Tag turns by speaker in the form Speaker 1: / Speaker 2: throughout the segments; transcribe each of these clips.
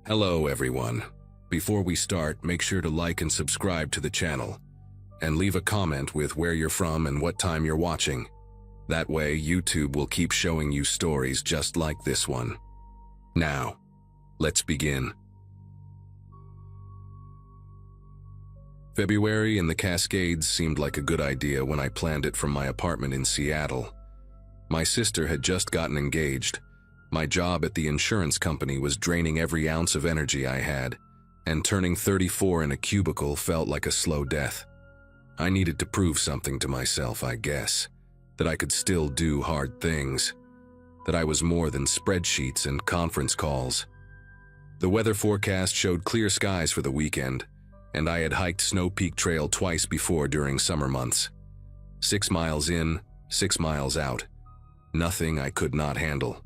Speaker 1: Hello everyone. Before we start, make sure to like and subscribe to the channel, and leave a comment with where you're from and what time you're watching. That way, YouTube will keep showing you stories just like this one. Now, let's begin. February in the Cascades seemed like a good idea when I planned it from my apartment in Seattle. My sister had just gotten engaged. My job at the insurance company was draining every ounce of energy I had, and turning 34 in a cubicle felt like a slow death. I needed to prove something to myself, I guess, that I could still do hard things, that I was more than spreadsheets and conference calls. The weather forecast showed clear skies for the weekend, and I had hiked Snow Peak Trail twice before during summer months. 6 miles in, 6 miles out. Nothing I could not handle.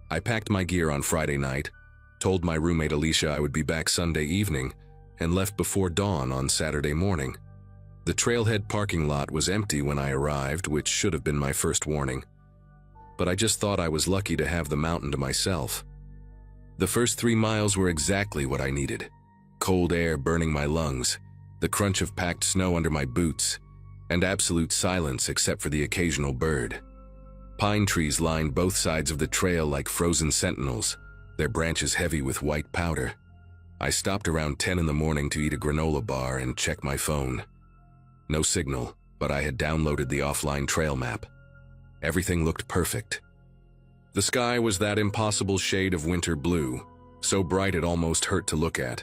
Speaker 1: I packed my gear on Friday night, told my roommate Alicia I would be back Sunday evening, and left before dawn on Saturday morning. The trailhead parking lot was empty when I arrived, which should have been my first warning. But I just thought I was lucky to have the mountain to myself. The first 3 miles were exactly what I needed. Cold air burning my lungs, the crunch of packed snow under my boots, and absolute silence except for the occasional bird. Pine trees lined both sides of the trail like frozen sentinels, their branches heavy with white powder. I stopped around 10 in the morning to eat a granola bar and check my phone. No signal, but I had downloaded the offline trail map. Everything looked perfect. The sky was that impossible shade of winter blue, so bright it almost hurt to look at.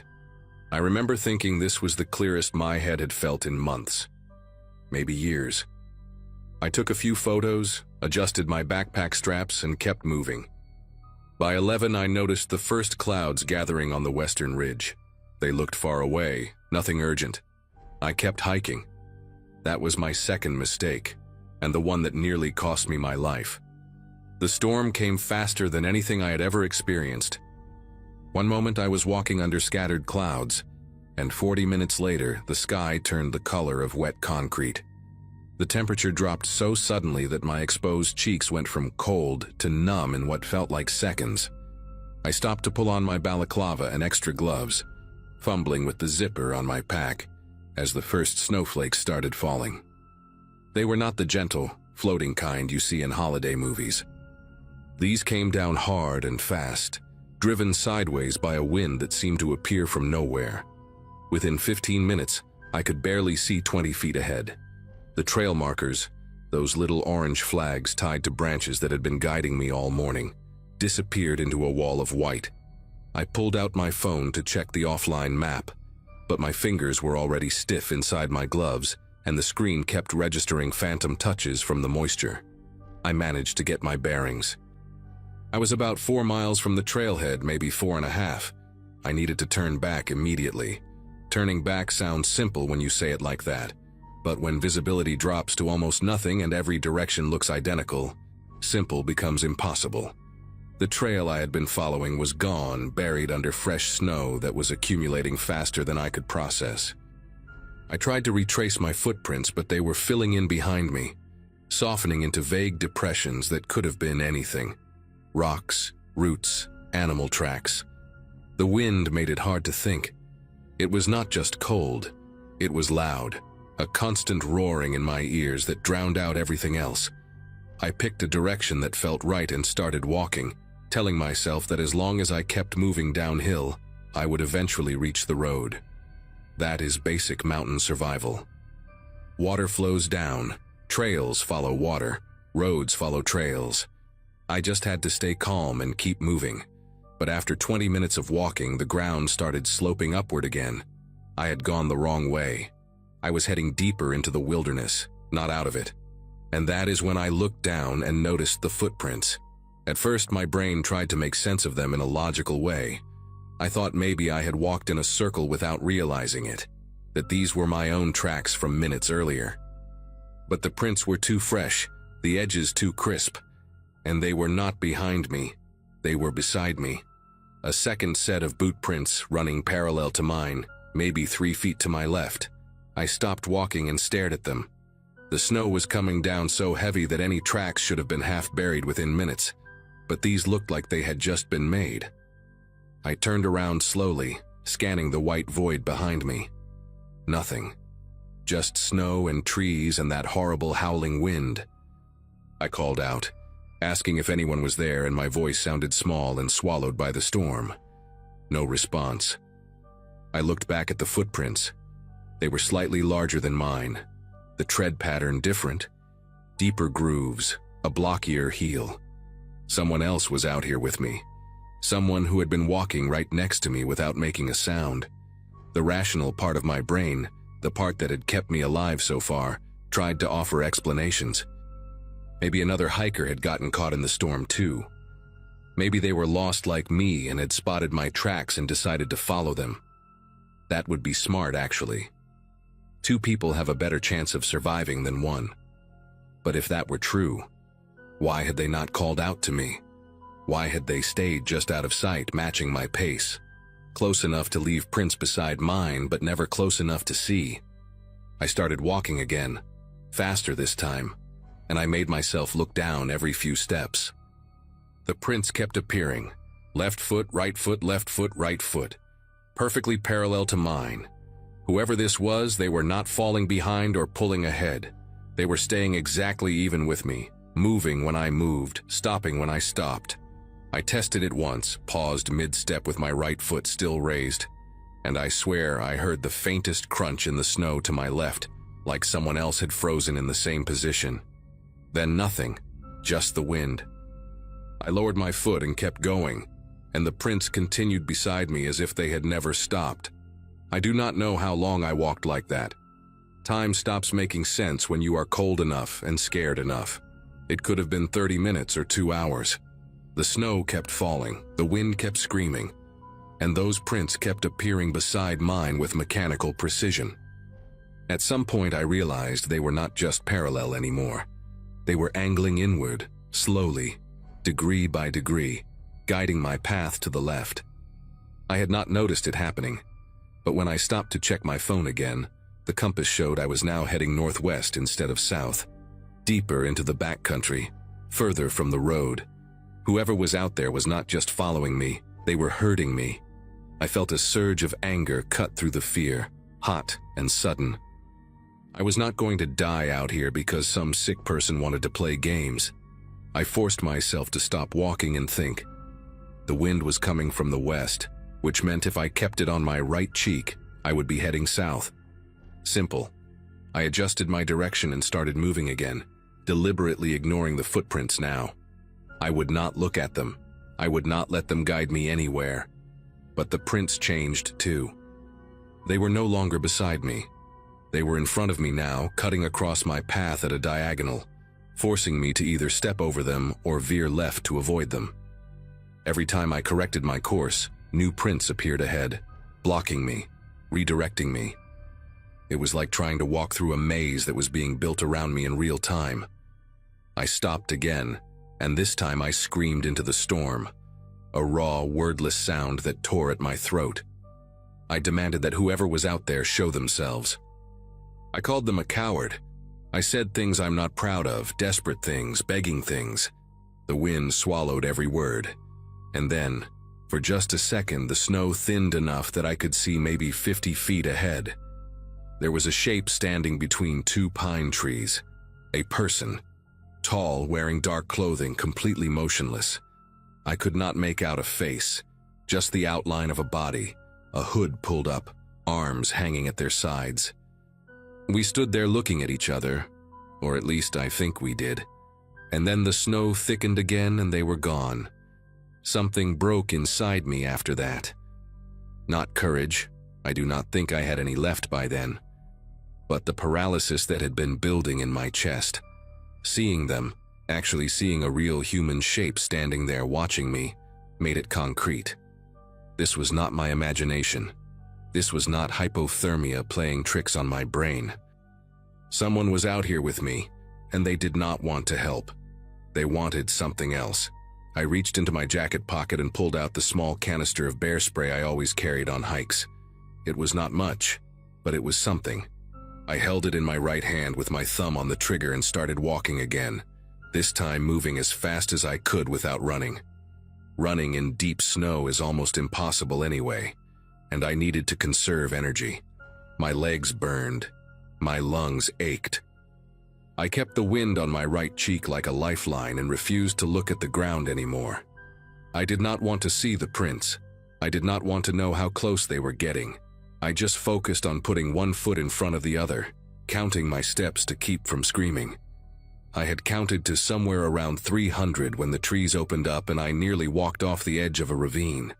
Speaker 1: I remember thinking this was the clearest my head had felt in months, maybe years. I took a few photos, adjusted my backpack straps, and kept moving. By 11, I noticed the first clouds gathering on the western ridge. They looked far away, nothing urgent. I kept hiking. That was my second mistake, and the one that nearly cost me my life. The storm came faster than anything I had ever experienced. One moment I was walking under scattered clouds, and 40 minutes later, the sky turned the color of wet concrete. The temperature dropped so suddenly that my exposed cheeks went from cold to numb in what felt like seconds. I stopped to pull on my balaclava and extra gloves, fumbling with the zipper on my pack as the first snowflakes started falling. They were not the gentle, floating kind you see in holiday movies. These came down hard and fast, driven sideways by a wind that seemed to appear from nowhere. Within 15 minutes, I could barely see 20 feet ahead. The trail markers, those little orange flags tied to branches that had been guiding me all morning, disappeared into a wall of white. I pulled out my phone to check the offline map, but my fingers were already stiff inside my gloves, and the screen kept registering phantom touches from the moisture. I managed to get my bearings. I was about 4 miles from the trailhead, maybe 4.5. I needed to turn back immediately. Turning back sounds simple when you say it like that. But when visibility drops to almost nothing and every direction looks identical, simple becomes impossible. The trail I had been following was gone, buried under fresh snow that was accumulating faster than I could process. I tried to retrace my footprints, but they were filling in behind me, softening into vague depressions that could have been anything. Rocks, roots, animal tracks. The wind made it hard to think. It was not just cold, it was loud. A constant roaring in my ears that drowned out everything else. I picked a direction that felt right and started walking, telling myself that as long as I kept moving downhill, I would eventually reach the road. That is basic mountain survival. Water flows down, trails follow water, roads follow trails. I just had to stay calm and keep moving. But after 20 minutes of walking, the ground started sloping upward again. I had gone the wrong way. I was heading deeper into the wilderness, not out of it. And that is when I looked down and noticed the footprints. At first, my brain tried to make sense of them in a logical way. I thought maybe I had walked in a circle without realizing it, that these were my own tracks from minutes earlier. But the prints were too fresh, the edges too crisp, and they were not behind me, they were beside me. A second set of boot prints running parallel to mine, maybe 3 feet to my left. I stopped walking and stared at them. The snow was coming down so heavy that any tracks should have been half buried within minutes, but these looked like they had just been made. I turned around slowly, scanning the white void behind me. Nothing. Just snow and trees and that horrible howling wind. I called out, asking if anyone was there, and my voice sounded small and swallowed by the storm. No response. I looked back at the footprints. They were slightly larger than mine. The tread pattern different. Deeper grooves, a blockier heel. Someone else was out here with me. Someone who had been walking right next to me without making a sound. The rational part of my brain, the part that had kept me alive so far, tried to offer explanations. Maybe another hiker had gotten caught in the storm too. Maybe they were lost like me and had spotted my tracks and decided to follow them. That would be smart, actually. 2 people have a better chance of surviving than 1. But if that were true, why had they not called out to me? Why had they stayed just out of sight, matching my pace? Close enough to leave prints beside mine, but never close enough to see. I started walking again, faster this time, and I made myself look down every few steps. The prints kept appearing. Left foot, right foot, left foot, right foot. Perfectly parallel to mine. Whoever this was, they were not falling behind or pulling ahead. They were staying exactly even with me, moving when I moved, stopping when I stopped. I tested it once, paused mid-step with my right foot still raised, and I swear I heard the faintest crunch in the snow to my left, like someone else had frozen in the same position. Then nothing, just the wind. I lowered my foot and kept going, and the prints continued beside me as if they had never stopped. I do not know how long I walked like that. Time stops making sense when you are cold enough and scared enough. It could have been 30 minutes or 2 hours. The snow kept falling, the wind kept screaming, and those prints kept appearing beside mine with mechanical precision. At some point I realized they were not just parallel anymore. They were angling inward, slowly, degree by degree, guiding my path to the left. I had not noticed it happening, but when I stopped to check my phone again, the compass showed I was now heading northwest instead of south, deeper into the backcountry, further from the road. Whoever was out there was not just following me, they were hurting me. I felt a surge of anger cut through the fear, hot and sudden. I was not going to die out here because some sick person wanted to play games. I forced myself to stop walking and think. The wind was coming from the west, which meant if I kept it on my right cheek, I would be heading south. Simple. I adjusted my direction and started moving again, deliberately ignoring the footprints now. I would not look at them. I would not let them guide me anywhere. But the prints changed too. They were no longer beside me. They were in front of me now, cutting across my path at a diagonal, forcing me to either step over them or veer left to avoid them. Every time I corrected my course, new prints appeared ahead, blocking me, redirecting me. It was like trying to walk through a maze that was being built around me in real time. I stopped again, and this time I screamed into the storm, a raw, wordless sound that tore at my throat. I demanded that whoever was out there show themselves. I called them a coward. I said things I'm not proud of, desperate things, begging things. The wind swallowed every word. And then, for just a second, the snow thinned enough that I could see maybe 50 feet ahead. There was a shape standing between 2 pine trees. A person. Tall, wearing dark clothing, completely motionless. I could not make out a face, just the outline of a body, a hood pulled up, arms hanging at their sides. We stood there looking at each other, or at least I think we did. And then the snow thickened again and they were gone. Something broke inside me after that. Not courage, I do not think I had any left by then, but the paralysis that had been building in my chest. Seeing them, actually seeing a real human shape standing there watching me, made it concrete. This was not my imagination. This was not hypothermia playing tricks on my brain. Someone was out here with me, and they did not want to help. They wanted something else. I reached into my jacket pocket and pulled out the small canister of bear spray I always carried on hikes. It was not much, but it was something. I held it in my right hand with my thumb on the trigger and started walking again, this time moving as fast as I could without running. Running in deep snow is almost impossible anyway, and I needed to conserve energy. My legs burned. My lungs ached. I kept the wind on my right cheek like a lifeline and refused to look at the ground anymore. I did not want to see the prints. I did not want to know how close they were getting. I just focused on putting one foot in front of the other, counting my steps to keep from screaming. I had counted to somewhere around 300 when the trees opened up and I nearly walked off the edge of a ravine.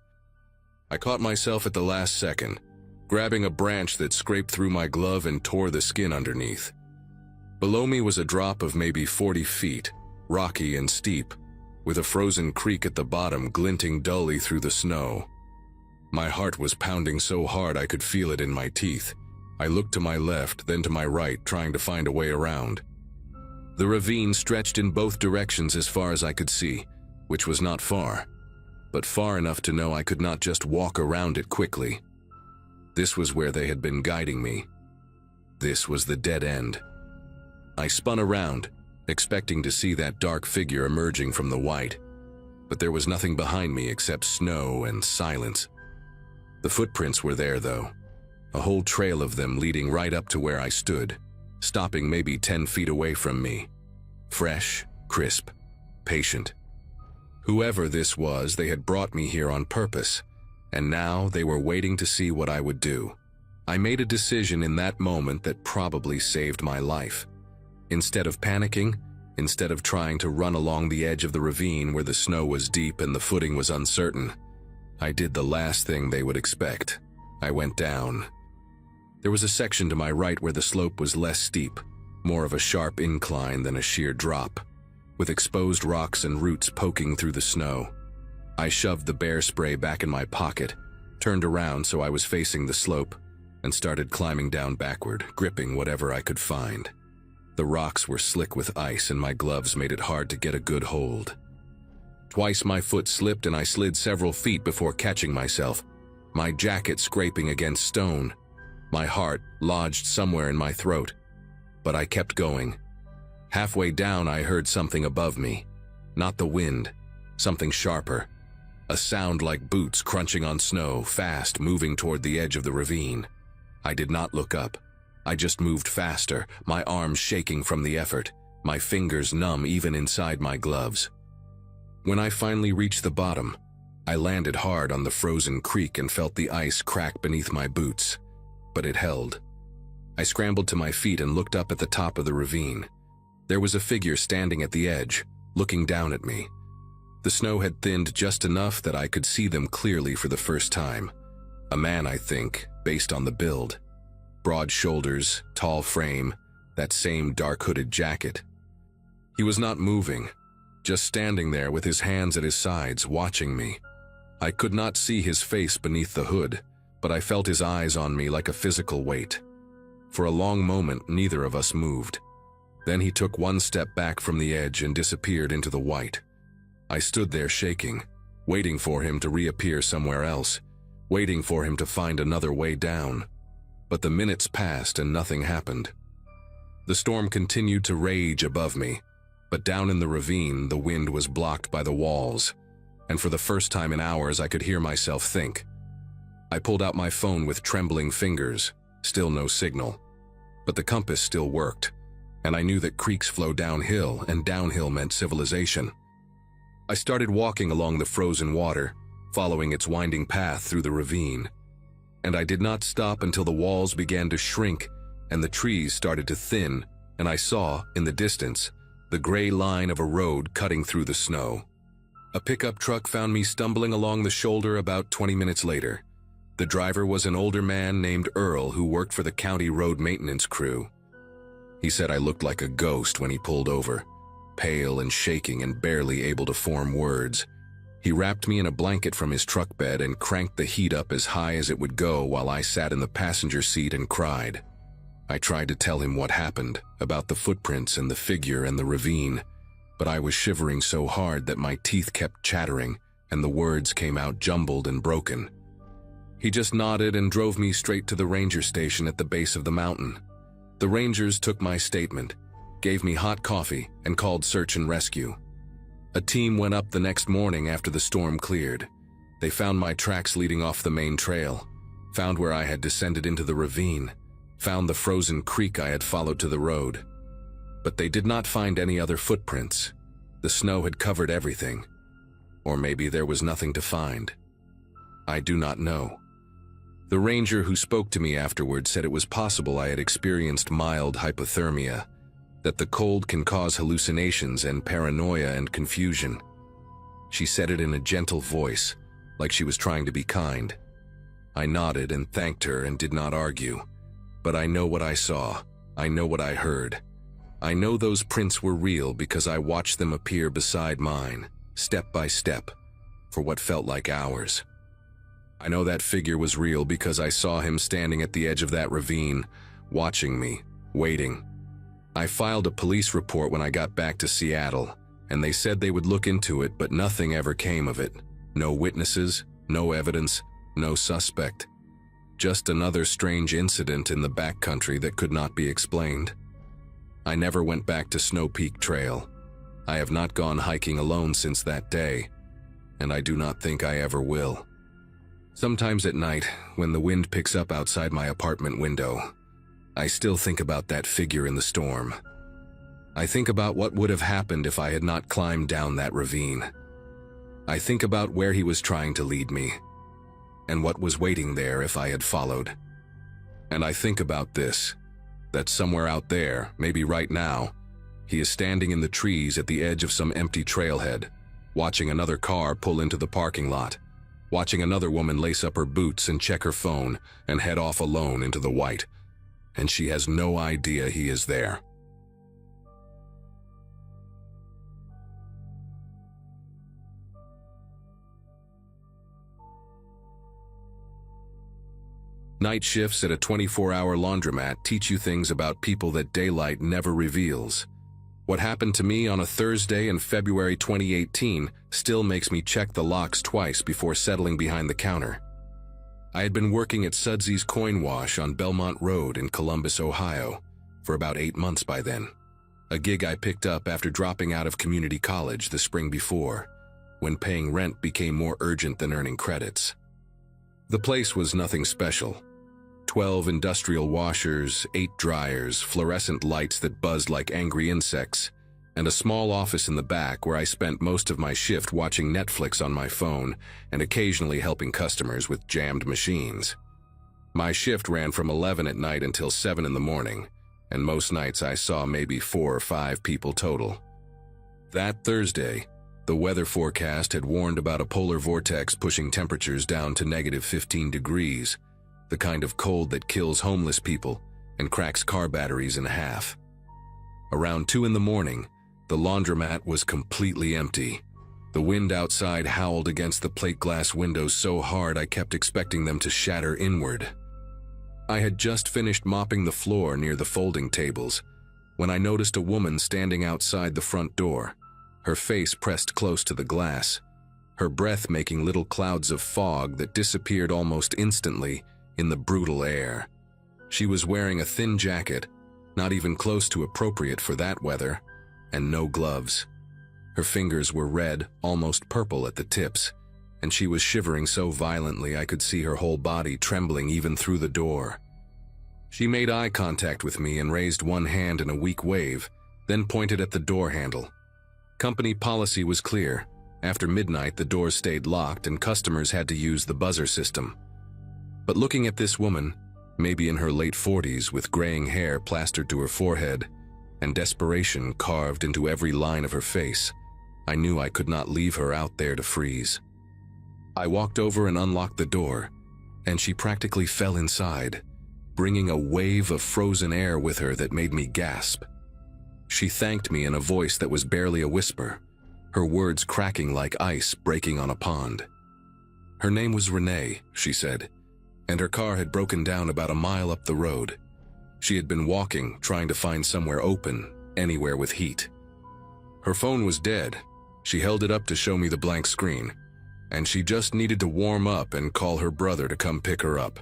Speaker 1: I caught myself at the last second, grabbing a branch that scraped through my glove and tore the skin underneath. Below me was a drop of maybe 40 feet, rocky and steep, with a frozen creek at the bottom glinting dully through the snow. My heart was pounding so hard I could feel it in my teeth. I looked to my left, then to my right, trying to find a way around. The ravine stretched in both directions as far as I could see, which was not far, but far enough to know I could not just walk around it quickly. This was where they had been guiding me. This was the dead end. I spun around, expecting to see that dark figure emerging from the white, but there was nothing behind me except snow and silence. The footprints were there, though, a whole trail of them leading right up to where I stood, stopping maybe 10 feet away from me. Fresh, crisp, patient. Whoever this was, they had brought me here on purpose, and now they were waiting to see what I would do. I made a decision in that moment that probably saved my life. Instead of panicking, instead of trying to run along the edge of the ravine where the snow was deep and the footing was uncertain, I did the last thing they would expect. I went down. There was a section to my right where the slope was less steep, more of a sharp incline than a sheer drop, with exposed rocks and roots poking through the snow. I shoved the bear spray back in my pocket, turned around so I was facing the slope, and started climbing down backward, gripping whatever I could find. The rocks were slick with ice and my gloves made it hard to get a good hold. Twice my foot slipped and I slid several feet before catching myself, my jacket scraping against stone. My heart lodged somewhere in my throat, but I kept going. Halfway down, I heard something above me. Not the wind, something sharper. A sound like boots crunching on snow, fast, moving toward the edge of the ravine. I did not look up. I just moved faster, my arms shaking from the effort, my fingers numb even inside my gloves. When I finally reached the bottom, I landed hard on the frozen creek and felt the ice crack beneath my boots. But it held. I scrambled to my feet and looked up at the top of the ravine. There was a figure standing at the edge, looking down at me. The snow had thinned just enough that I could see them clearly for the first time. A man, I think, based on the build. Broad shoulders, tall frame, that same dark hooded jacket. He was not moving, just standing there with his hands at his sides, watching me. I could not see his face beneath the hood, but I felt his eyes on me like a physical weight. For a long moment, neither of us moved. Then he took one step back from the edge and disappeared into the white. I stood there shaking, waiting for him to reappear somewhere else, waiting for him to find another way down. But the minutes passed and nothing happened. The storm continued to rage above me, but down in the ravine, the wind was blocked by the walls, and for the first time in hours, I could hear myself think. I pulled out my phone with trembling fingers, still no signal. But the compass still worked, and I knew that creeks flow downhill, and downhill meant civilization. I started walking along the frozen water, following its winding path through the ravine. And I did not stop until the walls began to shrink and the trees started to thin, and I saw, in the distance, the gray line of a road cutting through the snow. A pickup truck found me stumbling along the shoulder about 20 minutes later. The driver was an older man named Earl who worked for the county road maintenance crew. He said I looked like a ghost when he pulled over, pale and shaking and barely able to form words. He wrapped me in a blanket from his truck bed and cranked the heat up as high as it would go while I sat in the passenger seat and cried. I tried to tell him what happened, about the footprints and the figure and the ravine, but I was shivering so hard that my teeth kept chattering and the words came out jumbled and broken. He just nodded and drove me straight to the ranger station at the base of the mountain. The rangers took my statement, gave me hot coffee, and called search and rescue. A team went up the next morning after the storm cleared. They found my tracks leading off the main trail, found where I had descended into the ravine, found the frozen creek I had followed to the road. But they did not find any other footprints. The snow had covered everything. Or maybe there was nothing to find. I do not know. The ranger who spoke to me afterward said it was possible I had experienced mild hypothermia, that the cold can cause hallucinations and paranoia and confusion. She said it in a gentle voice, like she was trying to be kind. I nodded and thanked her and did not argue. But I know what I saw. I know what I heard. I know those prints were real because I watched them appear beside mine, step by step, for what felt like hours. I know that figure was real because I saw him standing at the edge of that ravine, watching me, waiting. I filed a police report when I got back to Seattle, and they said they would look into it, but nothing ever came of it. No witnesses, no evidence, no suspect. Just another strange incident in the backcountry that could not be explained. I never went back to Snow Peak Trail. I have not gone hiking alone since that day, and I do not think I ever will. Sometimes at night, when the wind picks up outside my apartment window, I still think about that figure in the storm. I think about what would have happened if I had not climbed down that ravine. I think about where he was trying to lead me, and what was waiting there if I had followed. And I think about this, that somewhere out there, maybe right now, he is standing in the trees at the edge of some empty trailhead, watching another car pull into the parking lot, watching another woman lace up her boots and check her phone and head off alone into the white, and she has no idea he is there. Night shifts at a 24-hour laundromat teach you things about people that daylight never reveals. What happened to me on a Thursday in February 2018 still makes me check the locks twice before settling behind the counter. I had been working at Sudsy's Coin Wash on Belmont Road in Columbus, Ohio, for about 8 months by then. A gig I picked up after dropping out of community college the spring before, when paying rent became more urgent than earning credits. The place was nothing special. 12 industrial washers, 8 dryers, fluorescent lights that buzzed like angry insects, and a small office in the back where I spent most of my shift watching Netflix on my phone and occasionally helping customers with jammed machines. My shift ran from 11 at night until 7 in the morning, and most nights I saw maybe 4 or 5 people total. That Thursday, the weather forecast had warned about a polar vortex pushing temperatures down to -15 degrees, the kind of cold that kills homeless people and cracks car batteries in half. Around 2 in the morning, the laundromat was completely empty. The wind outside howled against the plate glass windows so hard I kept expecting them to shatter inward. I had just finished mopping the floor near the folding tables when I noticed a woman standing outside the front door, her face pressed close to the glass, her breath making little clouds of fog that disappeared almost instantly in the brutal air. She was wearing a thin jacket, not even close to appropriate for that weather, and no gloves. Her fingers were red, almost purple at the tips, and she was shivering so violently I could see her whole body trembling even through the door. She made eye contact with me and raised one hand in a weak wave, then pointed at the door handle. Company policy was clear. After midnight, the doors stayed locked and customers had to use the buzzer system. But looking at this woman, maybe in her late 40s with graying hair plastered to her forehead and desperation carved into every line of her face, I knew I could not leave her out there to freeze. I walked over and unlocked the door, and she practically fell inside, bringing a wave of frozen air with her that made me gasp. She thanked me in a voice that was barely a whisper, her words cracking like ice breaking on a pond. Her name was Renee, she said, and her car had broken down about a mile up the road. She had been walking, trying to find somewhere open, anywhere with heat. Her phone was dead. She held it up to show me the blank screen, and she just needed to warm up and call her brother to come pick her up.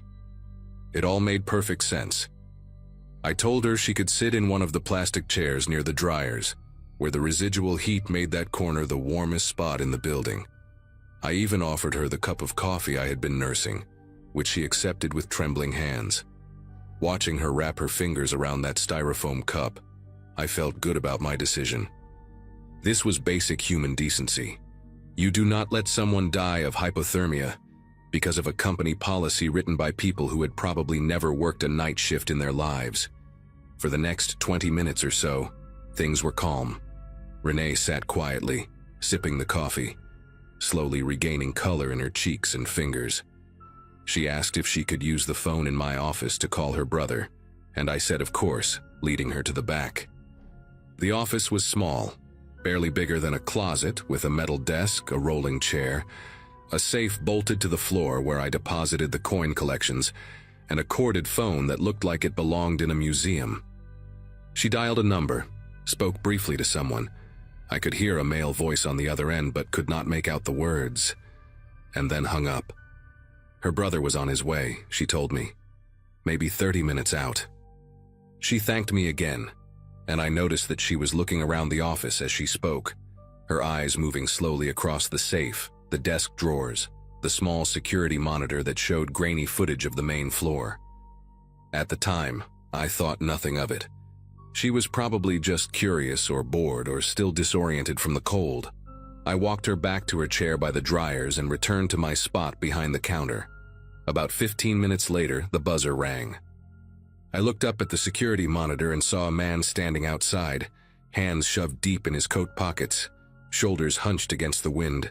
Speaker 1: It all made perfect sense. I told her she could sit in one of the plastic chairs near the dryers, where the residual heat made that corner the warmest spot in the building. I even offered her the cup of coffee I had been nursing, which she accepted with trembling hands. Watching her wrap her fingers around that styrofoam cup, I felt good about my decision. This was basic human decency. You do not let someone die of hypothermia because of a company policy written by people who had probably never worked a night shift in their lives. For the next 20 minutes or so, things were calm. Renee sat quietly, sipping the coffee, slowly regaining color in her cheeks and fingers. She asked if she could use the phone in my office to call her brother, and I said of course, leading her to the back. The office was small, barely bigger than a closet, with a metal desk, a rolling chair, a safe bolted to the floor where I deposited the coin collections, and a corded phone that looked like it belonged in a museum. She dialed a number, spoke briefly to someone. I could hear a male voice on the other end but could not make out the words, and then hung up. Her brother was on his way, she told me. Maybe 30 minutes out. She thanked me again, and I noticed that she was looking around the office as she spoke, her eyes moving slowly across the safe, the desk drawers, the small security monitor that showed grainy footage of the main floor. At the time, I thought nothing of it. She was probably just curious or bored or still disoriented from the cold. I walked her back to her chair by the dryers and returned to my spot behind the counter. About 15 minutes later, the buzzer rang. I looked up at the security monitor and saw a man standing outside, hands shoved deep in his coat pockets, shoulders hunched against the wind.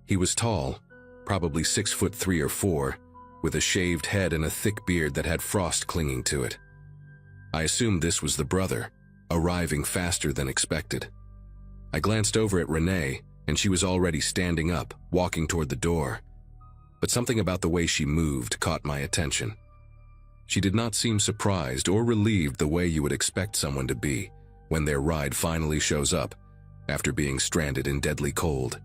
Speaker 1: He was tall, probably 6'3" or 4", with a shaved head and a thick beard that had frost clinging to it. I assumed this was the brother, arriving faster than expected. I glanced over at Renee, and she was already standing up, walking toward the door. But something about the way she moved caught my attention. She did not seem surprised or relieved the way you would expect someone to be when their ride finally shows up after being stranded in deadly cold.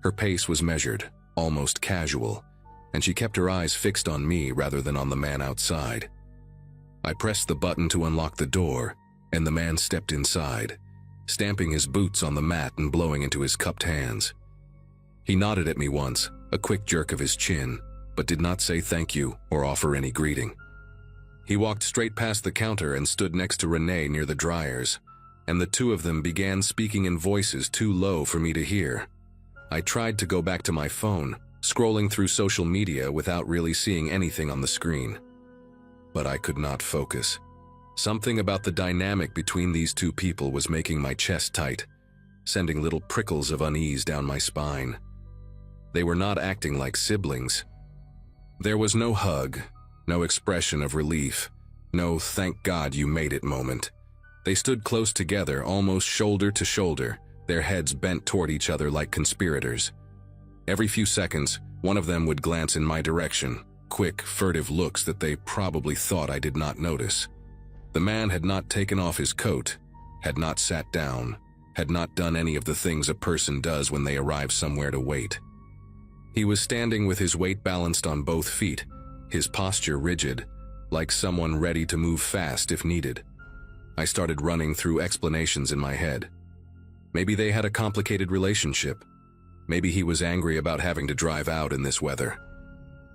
Speaker 1: Her pace was measured, almost casual, and she kept her eyes fixed on me rather than on the man outside. I pressed the button to unlock the door, and the man stepped inside, stamping his boots on the mat and blowing into his cupped hands. He nodded at me once, a quick jerk of his chin, but did not say thank you or offer any greeting. He walked straight past the counter and stood next to Renee near the dryers, and the two of them began speaking in voices too low for me to hear. I tried to go back to my phone, scrolling through social media without really seeing anything on the screen. But I could not focus. Something about the dynamic between these two people was making my chest tight, sending little prickles of unease down my spine. They were not acting like siblings. There was no hug, no expression of relief, no thank God you made it moment. They stood close together, almost shoulder to shoulder, their heads bent toward each other like conspirators. Every few seconds, one of them would glance in my direction, quick, furtive looks that they probably thought I did not notice. The man had not taken off his coat, had not sat down, had not done any of the things a person does when they arrive somewhere to wait. He was standing with his weight balanced on both feet, his posture rigid, like someone ready to move fast if needed. I started running through explanations in my head. Maybe they had a complicated relationship. Maybe he was angry about having to drive out in this weather.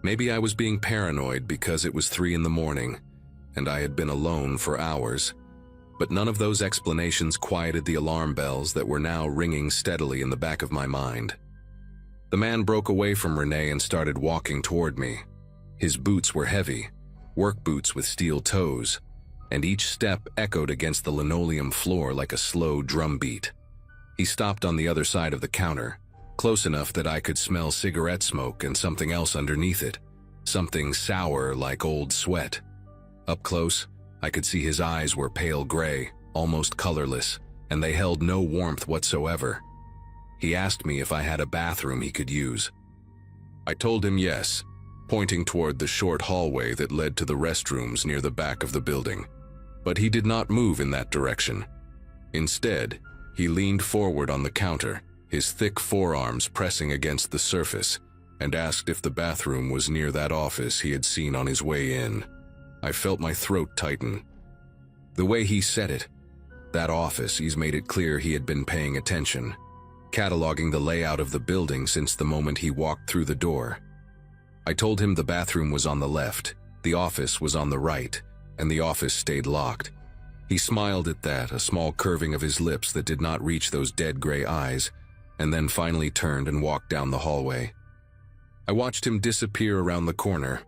Speaker 1: Maybe I was being paranoid because it was 3 in the morning, and I had been alone for hours. But none of those explanations quieted the alarm bells that were now ringing steadily in the back of my mind. The man broke away from Renee and started walking toward me. His boots were heavy, work boots with steel toes, and each step echoed against the linoleum floor like a slow drum beat. He stopped on the other side of the counter, close enough that I could smell cigarette smoke and something else underneath it, something sour like old sweat. Up close, I could see his eyes were pale gray, almost colorless, and they held no warmth whatsoever. He asked me if I had a bathroom he could use. I told him yes, pointing toward the short hallway that led to the restrooms near the back of the building. But he did not move in that direction. Instead, he leaned forward on the counter, his thick forearms pressing against the surface, and asked if the bathroom was near that office he had seen on his way in. I felt my throat tighten. The way he said it, That office, he's made it clear he had been paying attention, cataloging the layout of the building since the moment he walked through the door. I told him the bathroom was on the left, the office was on the right, and the office stayed locked. He smiled at that, a small curving of his lips that did not reach those dead gray eyes, and then finally turned and walked down the hallway. I watched him disappear around the corner,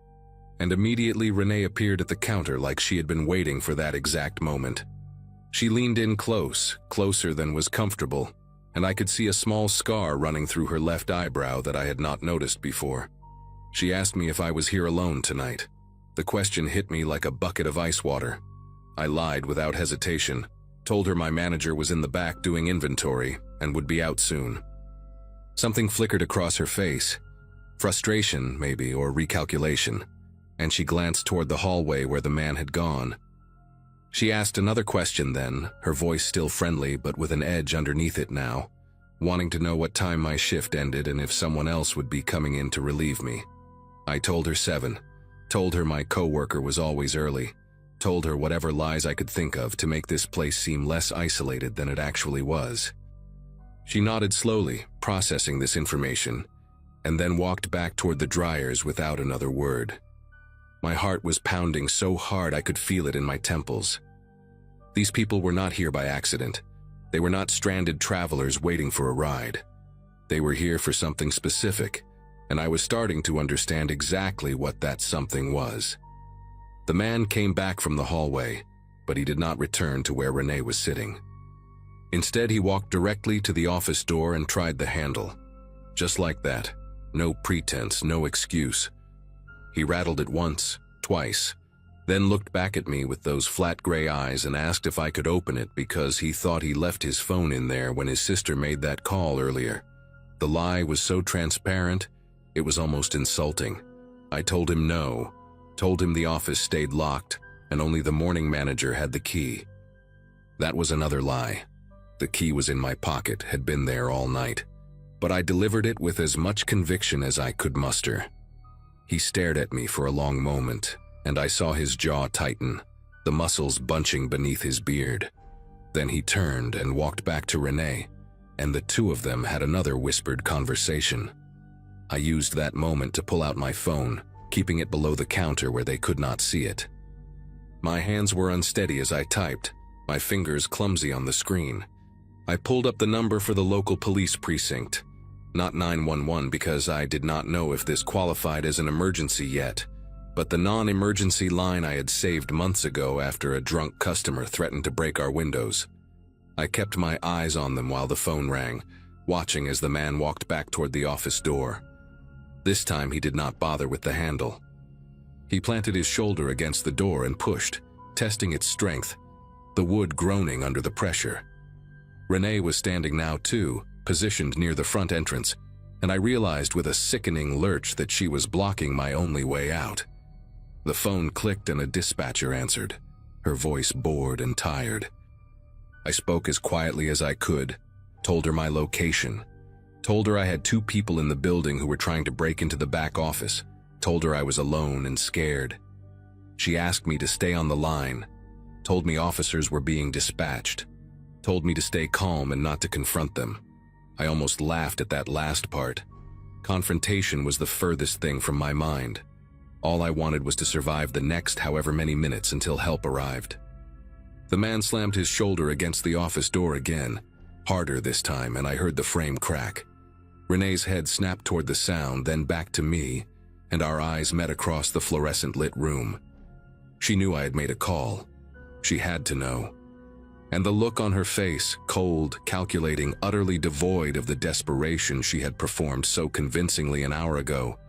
Speaker 1: and immediately Renee appeared at the counter like she had been waiting for that exact moment. She leaned in close, closer than was comfortable, and I could see a small scar running through her left eyebrow that I had not noticed before. She asked me if I was here alone tonight. The question hit me like a bucket of ice water. I lied without hesitation, told her my manager was in the back doing inventory and would be out soon. Something flickered across her face. Frustration, maybe, or recalculation, and she glanced toward the hallway where the man had gone. She asked another question then, her voice still friendly but with an edge underneath it now, wanting to know what time my shift ended and if someone else would be coming in to relieve me. I told her 7, told her my coworker was always early, told her whatever lies I could think of to make this place seem less isolated than it actually was. She nodded slowly, processing this information, and then walked back toward the dryers without another word. My heart was pounding so hard I could feel it in my temples. These people were not here by accident. They were not stranded travelers waiting for a ride. They were here for something specific, and I was starting to understand exactly what that something was. The man came back from the hallway, but he did not return to where Renee was sitting. Instead, he walked directly to the office door and tried the handle. Just like that. No pretense, no excuse. He rattled it once, twice, then looked back at me with those flat gray eyes and asked if I could open it because he thought he left his phone in there when his sister made that call earlier. The lie was so transparent, it was almost insulting. I told him no, told him the office stayed locked and only the morning manager had the key. That was another lie. The key was in my pocket, had been there all night, but I delivered it with as much conviction as I could muster. He stared at me for a long moment, and I saw his jaw tighten, the muscles bunching beneath his beard. Then he turned and walked back to Renee, and the two of them had another whispered conversation. I used that moment to pull out my phone, keeping it below the counter where they could not see it. My hands were unsteady as I typed, my fingers clumsy on the screen. I pulled up the number for the local police precinct. Not 911 because I did not know if this qualified as an emergency yet, but the non-emergency line I had saved months ago after a drunk customer threatened to break our windows. I kept my eyes on them while the phone rang, watching as the man walked back toward the office door. This time he did not bother with the handle. He planted his shoulder against the door and pushed, testing its strength, the wood groaning under the pressure. Renee was standing now too, positioned near the front entrance, and I realized with a sickening lurch that she was blocking my only way out. The phone clicked and a dispatcher answered, her voice bored and tired. I spoke as quietly as I could, told her my location, told her I had 2 people in the building who were trying to break into the back office, told her I was alone and scared. She asked me to stay on the line, told me officers were being dispatched, told me to stay calm and not to confront them. I almost laughed at that last part. Confrontation was the furthest thing from my mind. All I wanted was to survive the next however many minutes until help arrived. The man slammed his shoulder against the office door again, harder this time, and I heard the frame crack. Renee's head snapped toward the sound, then back to me, and our eyes met across the fluorescent-lit room. She knew I had made a call. She had to know. And the look on her face, cold, calculating, utterly devoid of the desperation she had performed so convincingly an hour ago,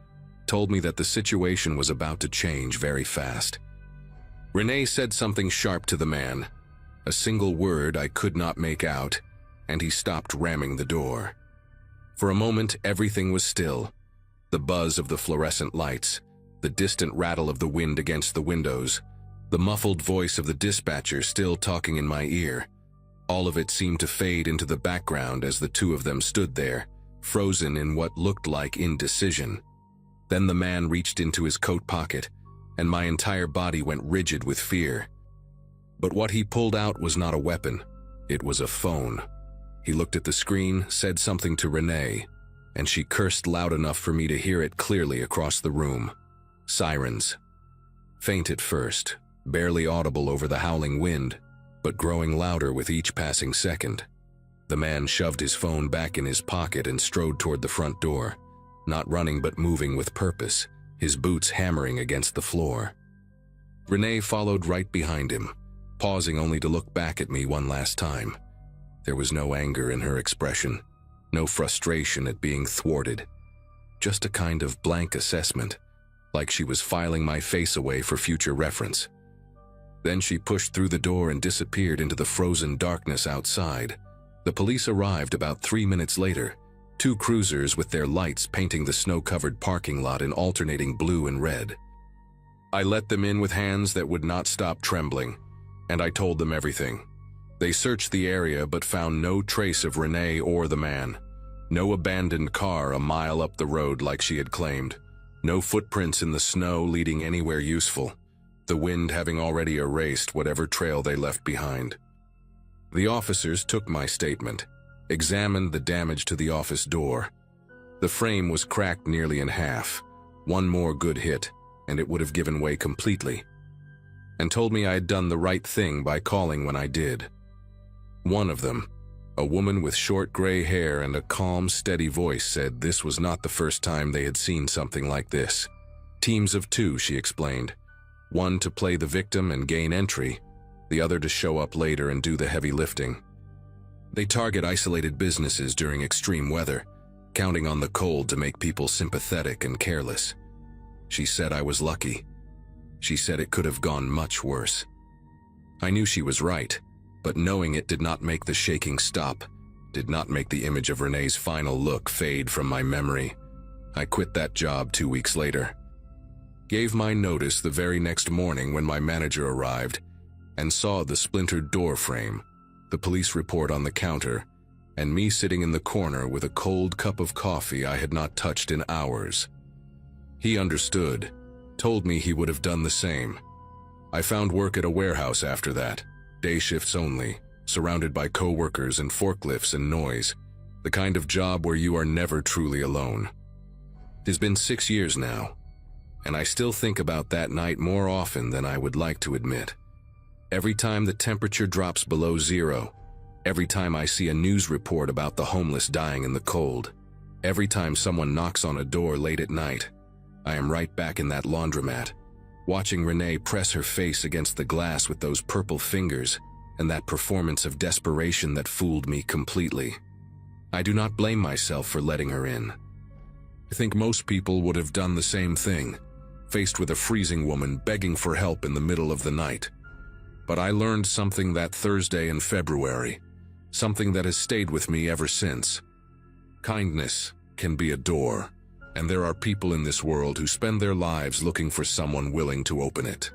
Speaker 1: told me that the situation was about to change very fast. Renee said something sharp to the man, a single word I could not make out, and he stopped ramming the door. For a moment, everything was still. The buzz of the fluorescent lights, the distant rattle of the wind against the windows, the muffled voice of the dispatcher still talking in my ear. All of it seemed to fade into the background as the 2 of them stood there, frozen in what looked like indecision. Then the man reached into his coat pocket, and my entire body went rigid with fear. But what he pulled out was not a weapon. It was a phone. He looked at the screen, said something to Renee, and she cursed loud enough for me to hear it clearly across the room. Sirens. Faint at first, barely audible over the howling wind, but growing louder with each passing second. The man shoved his phone back in his pocket and strode toward the front door, not running but moving with purpose, his boots hammering against the floor. Renee followed right behind him, pausing only to look back at me one last time. There was no anger in her expression, no frustration at being thwarted, just a kind of blank assessment, like she was filing my face away for future reference. Then she pushed through the door and disappeared into the frozen darkness outside. The police arrived about 3 minutes later, 2 cruisers with their lights painting the snow-covered parking lot in alternating blue and red. I let them in with hands that would not stop trembling, and I told them everything. They searched the area but found no trace of Renee or the man. No abandoned car a mile up the road like she had claimed. No footprints in the snow leading anywhere useful, the wind having already erased whatever trail they left behind. The officers took my statement, examined the damage to the office door. The frame was cracked nearly in half. One more good hit, and it would have given way completely, and told me I had done the right thing by calling when I did. One of them, a woman with short gray hair and a calm, steady voice, said this was not the first time they had seen something like this. Teams of 2, she explained. One to play the victim and gain entry, the other to show up later and do the heavy lifting. They target isolated businesses during extreme weather, counting on the cold to make people sympathetic and careless. She said I was lucky. She said it could have gone much worse. I knew she was right, but knowing it did not make the shaking stop, did not make the image of Renee's final look fade from my memory. I quit that job 2 weeks later. Gave my notice the very next morning when my manager arrived and saw the splintered door frame, the police report on the counter, and me sitting in the corner with a cold cup of coffee I had not touched in hours. He understood, told me he would have done the same. I found work at a warehouse after that, day shifts only, surrounded by co-workers and forklifts and noise, the kind of job where you are never truly alone. It has been 6 years now, and I still think about that night more often than I would like to admit. Every time the temperature drops below 0, every time I see a news report about the homeless dying in the cold, every time someone knocks on a door late at night, I am right back in that laundromat, watching Renee press her face against the glass with those purple fingers and that performance of desperation that fooled me completely. I do not blame myself for letting her in. I think most people would have done the same thing, faced with a freezing woman begging for help in the middle of the night. But I learned something that Thursday in February, something that has stayed with me ever since. Kindness can be a door, and there are people in this world who spend their lives looking for someone willing to open it.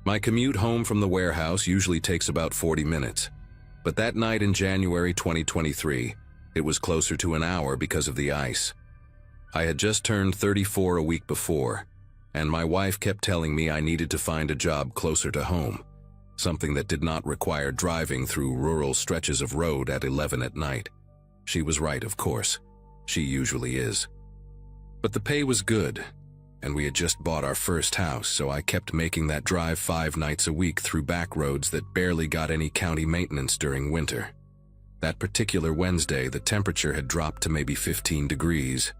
Speaker 1: My commute home from the warehouse usually takes about 40 minutes, but that night in January 2023, it was closer to an hour because of the ice. I had just turned 34 a week before, and my wife kept telling me I needed to find a job closer to home, something that did not require driving through rural stretches of road at 11 at night. She was right, of course. She usually is. But the pay was good, and we had just bought our first house, so I kept making that drive 5 nights a week through back roads that barely got any county maintenance during winter. That particular Wednesday, the temperature had dropped to maybe 15 degrees,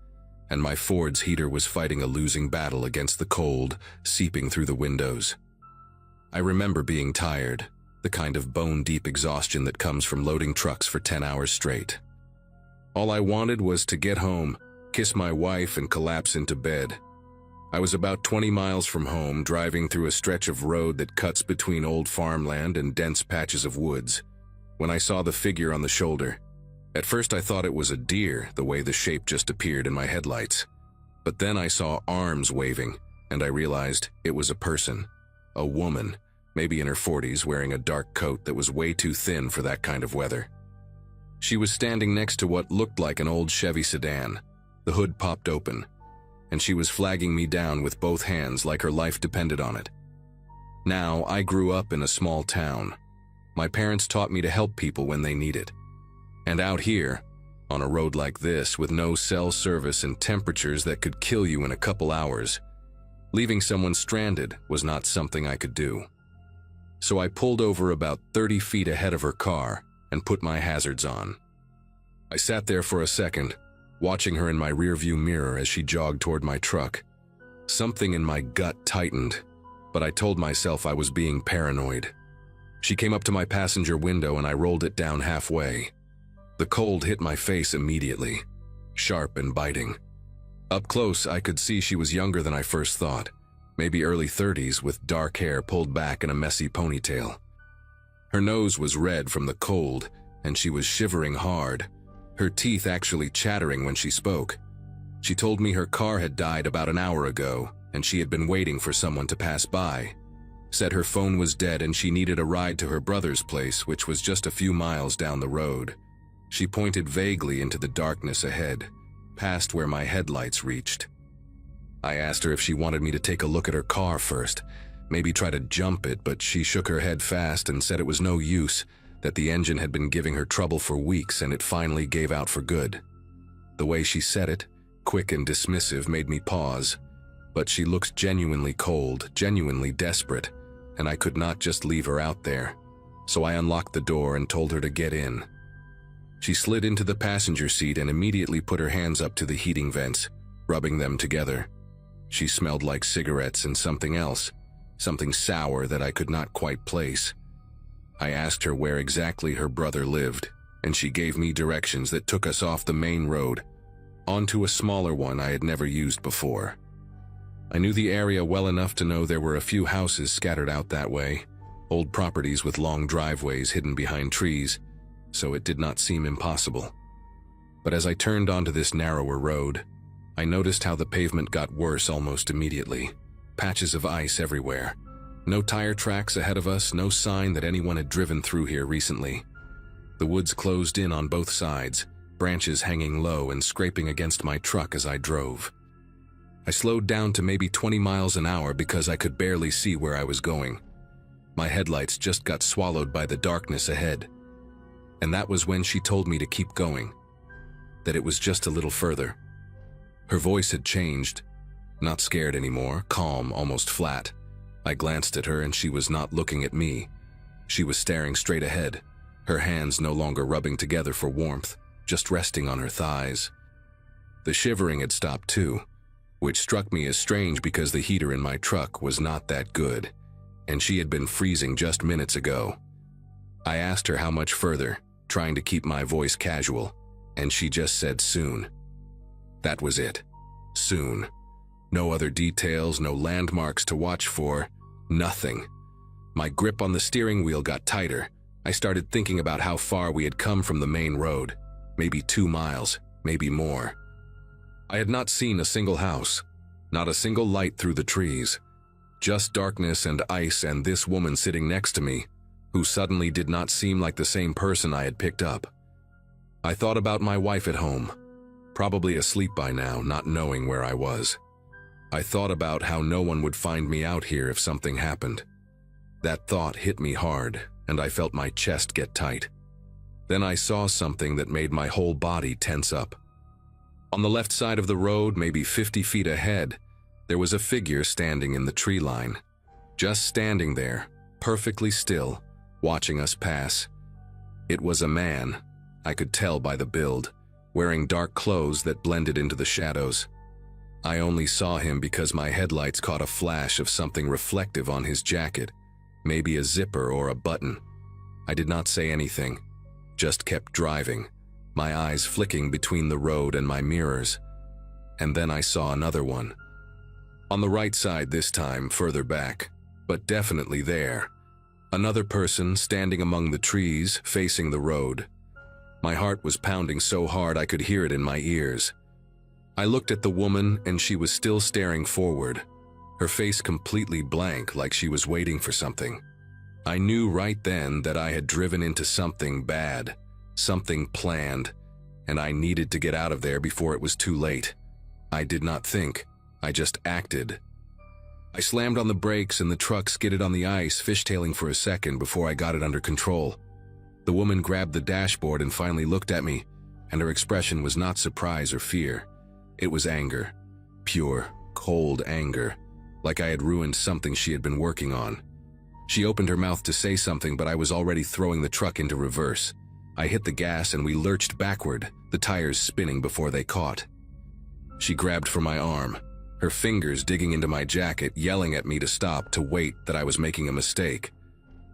Speaker 1: and my Ford's heater was fighting a losing battle against the cold, seeping through the windows. I remember being tired, the kind of bone-deep exhaustion that comes from loading trucks for 10 hours straight. All I wanted was to get home, kiss my wife, and collapse into bed. I was about 20 miles from home, driving through a stretch of road that cuts between old farmland and dense patches of woods, when I saw the figure on the shoulder. At first I thought it was a deer, the way the shape just appeared in my headlights. But then I saw arms waving, and I realized it was a person, a woman, maybe in her 40s, wearing a dark coat that was way too thin for that kind of weather. She was standing next to what looked like an old Chevy sedan, The hood popped open, and she was flagging me down with both hands like her life depended on it. Now, I grew up in a small town. My parents taught me to help people when they need it. And out here, on a road like this with no cell service and temperatures that could kill you in a couple hours, leaving someone stranded was not something I could do. So I pulled over about 30 feet ahead of her car and put my hazards on. I sat there for a second, watching her in my rearview mirror as she jogged toward my truck. Something in my gut tightened, but I told myself I was being paranoid. She came up to my passenger window and I rolled it down halfway. The cold hit my face immediately, sharp and biting. Up close, I could see she was younger than I first thought, maybe early 30s with dark hair pulled back in a messy ponytail. Her nose was red from the cold, and she was shivering hard, her teeth actually chattering when she spoke. She told me her car had died about an hour ago, and she had been waiting for someone to pass by. Said her phone was dead and she needed a ride to her brother's place, which was just a few miles down the road. She pointed vaguely into the darkness ahead, past where my headlights reached. I asked her if she wanted me to take a look at her car first, maybe try to jump it, but she shook her head fast and said it was no use, that the engine had been giving her trouble for weeks and it finally gave out for good. The way she said it, quick and dismissive, made me pause, but she looked genuinely cold, genuinely desperate, and I could not just leave her out there. So I unlocked the door and told her to get in. She slid into the passenger seat and immediately put her hands up to the heating vents, rubbing them together. She smelled like cigarettes and something else, something sour that I could not quite place. I asked her where exactly her brother lived, and she gave me directions that took us off the main road, onto a smaller one I had never used before. I knew the area well enough to know there were a few houses scattered out that way, old properties with long driveways hidden behind trees, so it did not seem impossible. But as I turned onto this narrower road, I noticed how the pavement got worse almost immediately. Patches of ice everywhere. No tire tracks ahead of us, no sign that anyone had driven through here recently. The woods closed in on both sides, branches hanging low and scraping against my truck as I drove. I slowed down to maybe 20 miles an hour because I could barely see where I was going. My headlights just got swallowed by the darkness ahead. And that was when she told me to keep going, that it was just a little further. Her voice had changed, not scared anymore, calm, almost flat. I glanced at her and she was not looking at me. She was staring straight ahead, her hands no longer rubbing together for warmth, just resting on her thighs. The shivering had stopped too, which struck me as strange because the heater in my truck was not that good, and she had been freezing just minutes ago. I asked her how much further, trying to keep my voice casual, and she just said soon. That was it. Soon. No other details, no landmarks to watch for, nothing. My grip on the steering wheel got tighter. I started thinking about how far we had come from the main road. Maybe 2 miles, maybe more. I had not seen a single house, not a single light through the trees. Just darkness and ice and this woman sitting next to me, who suddenly did not seem like the same person I had picked up. I thought about my wife at home, probably asleep by now, not knowing where I was. I thought about how no one would find me out here if something happened. That thought hit me hard, and I felt my chest get tight. Then I saw something that made my whole body tense up. On the left side of the road, maybe 50 feet ahead, there was a figure standing in the tree line. Just standing there, perfectly still, watching us pass. It was a man, I could tell by the build, wearing dark clothes that blended into the shadows. I only saw him because my headlights caught a flash of something reflective on his jacket, maybe a zipper or a button. I did not say anything, just kept driving, my eyes flicking between the road and my mirrors. And then I saw another one. On the right side this time, further back, but definitely there. Another person standing among the trees, facing the road. My heart was pounding so hard I could hear it in my ears. I looked at the woman and she was still staring forward, her face completely blank like she was waiting for something. I knew right then that I had driven into something bad, something planned, and I needed to get out of there before it was too late. I did not think, I just acted. I slammed on the brakes and the truck skidded on the ice, fishtailing for a second before I got it under control. The woman grabbed the dashboard and finally looked at me, and her expression was not surprise or fear. It was anger. Pure, cold anger, like I had ruined something she had been working on. She opened her mouth to say something, but I was already throwing the truck into reverse. I hit the gas and we lurched backward, the tires spinning before they caught. She grabbed for my arm, her fingers digging into my jacket, yelling at me to stop, to wait, that I was making a mistake.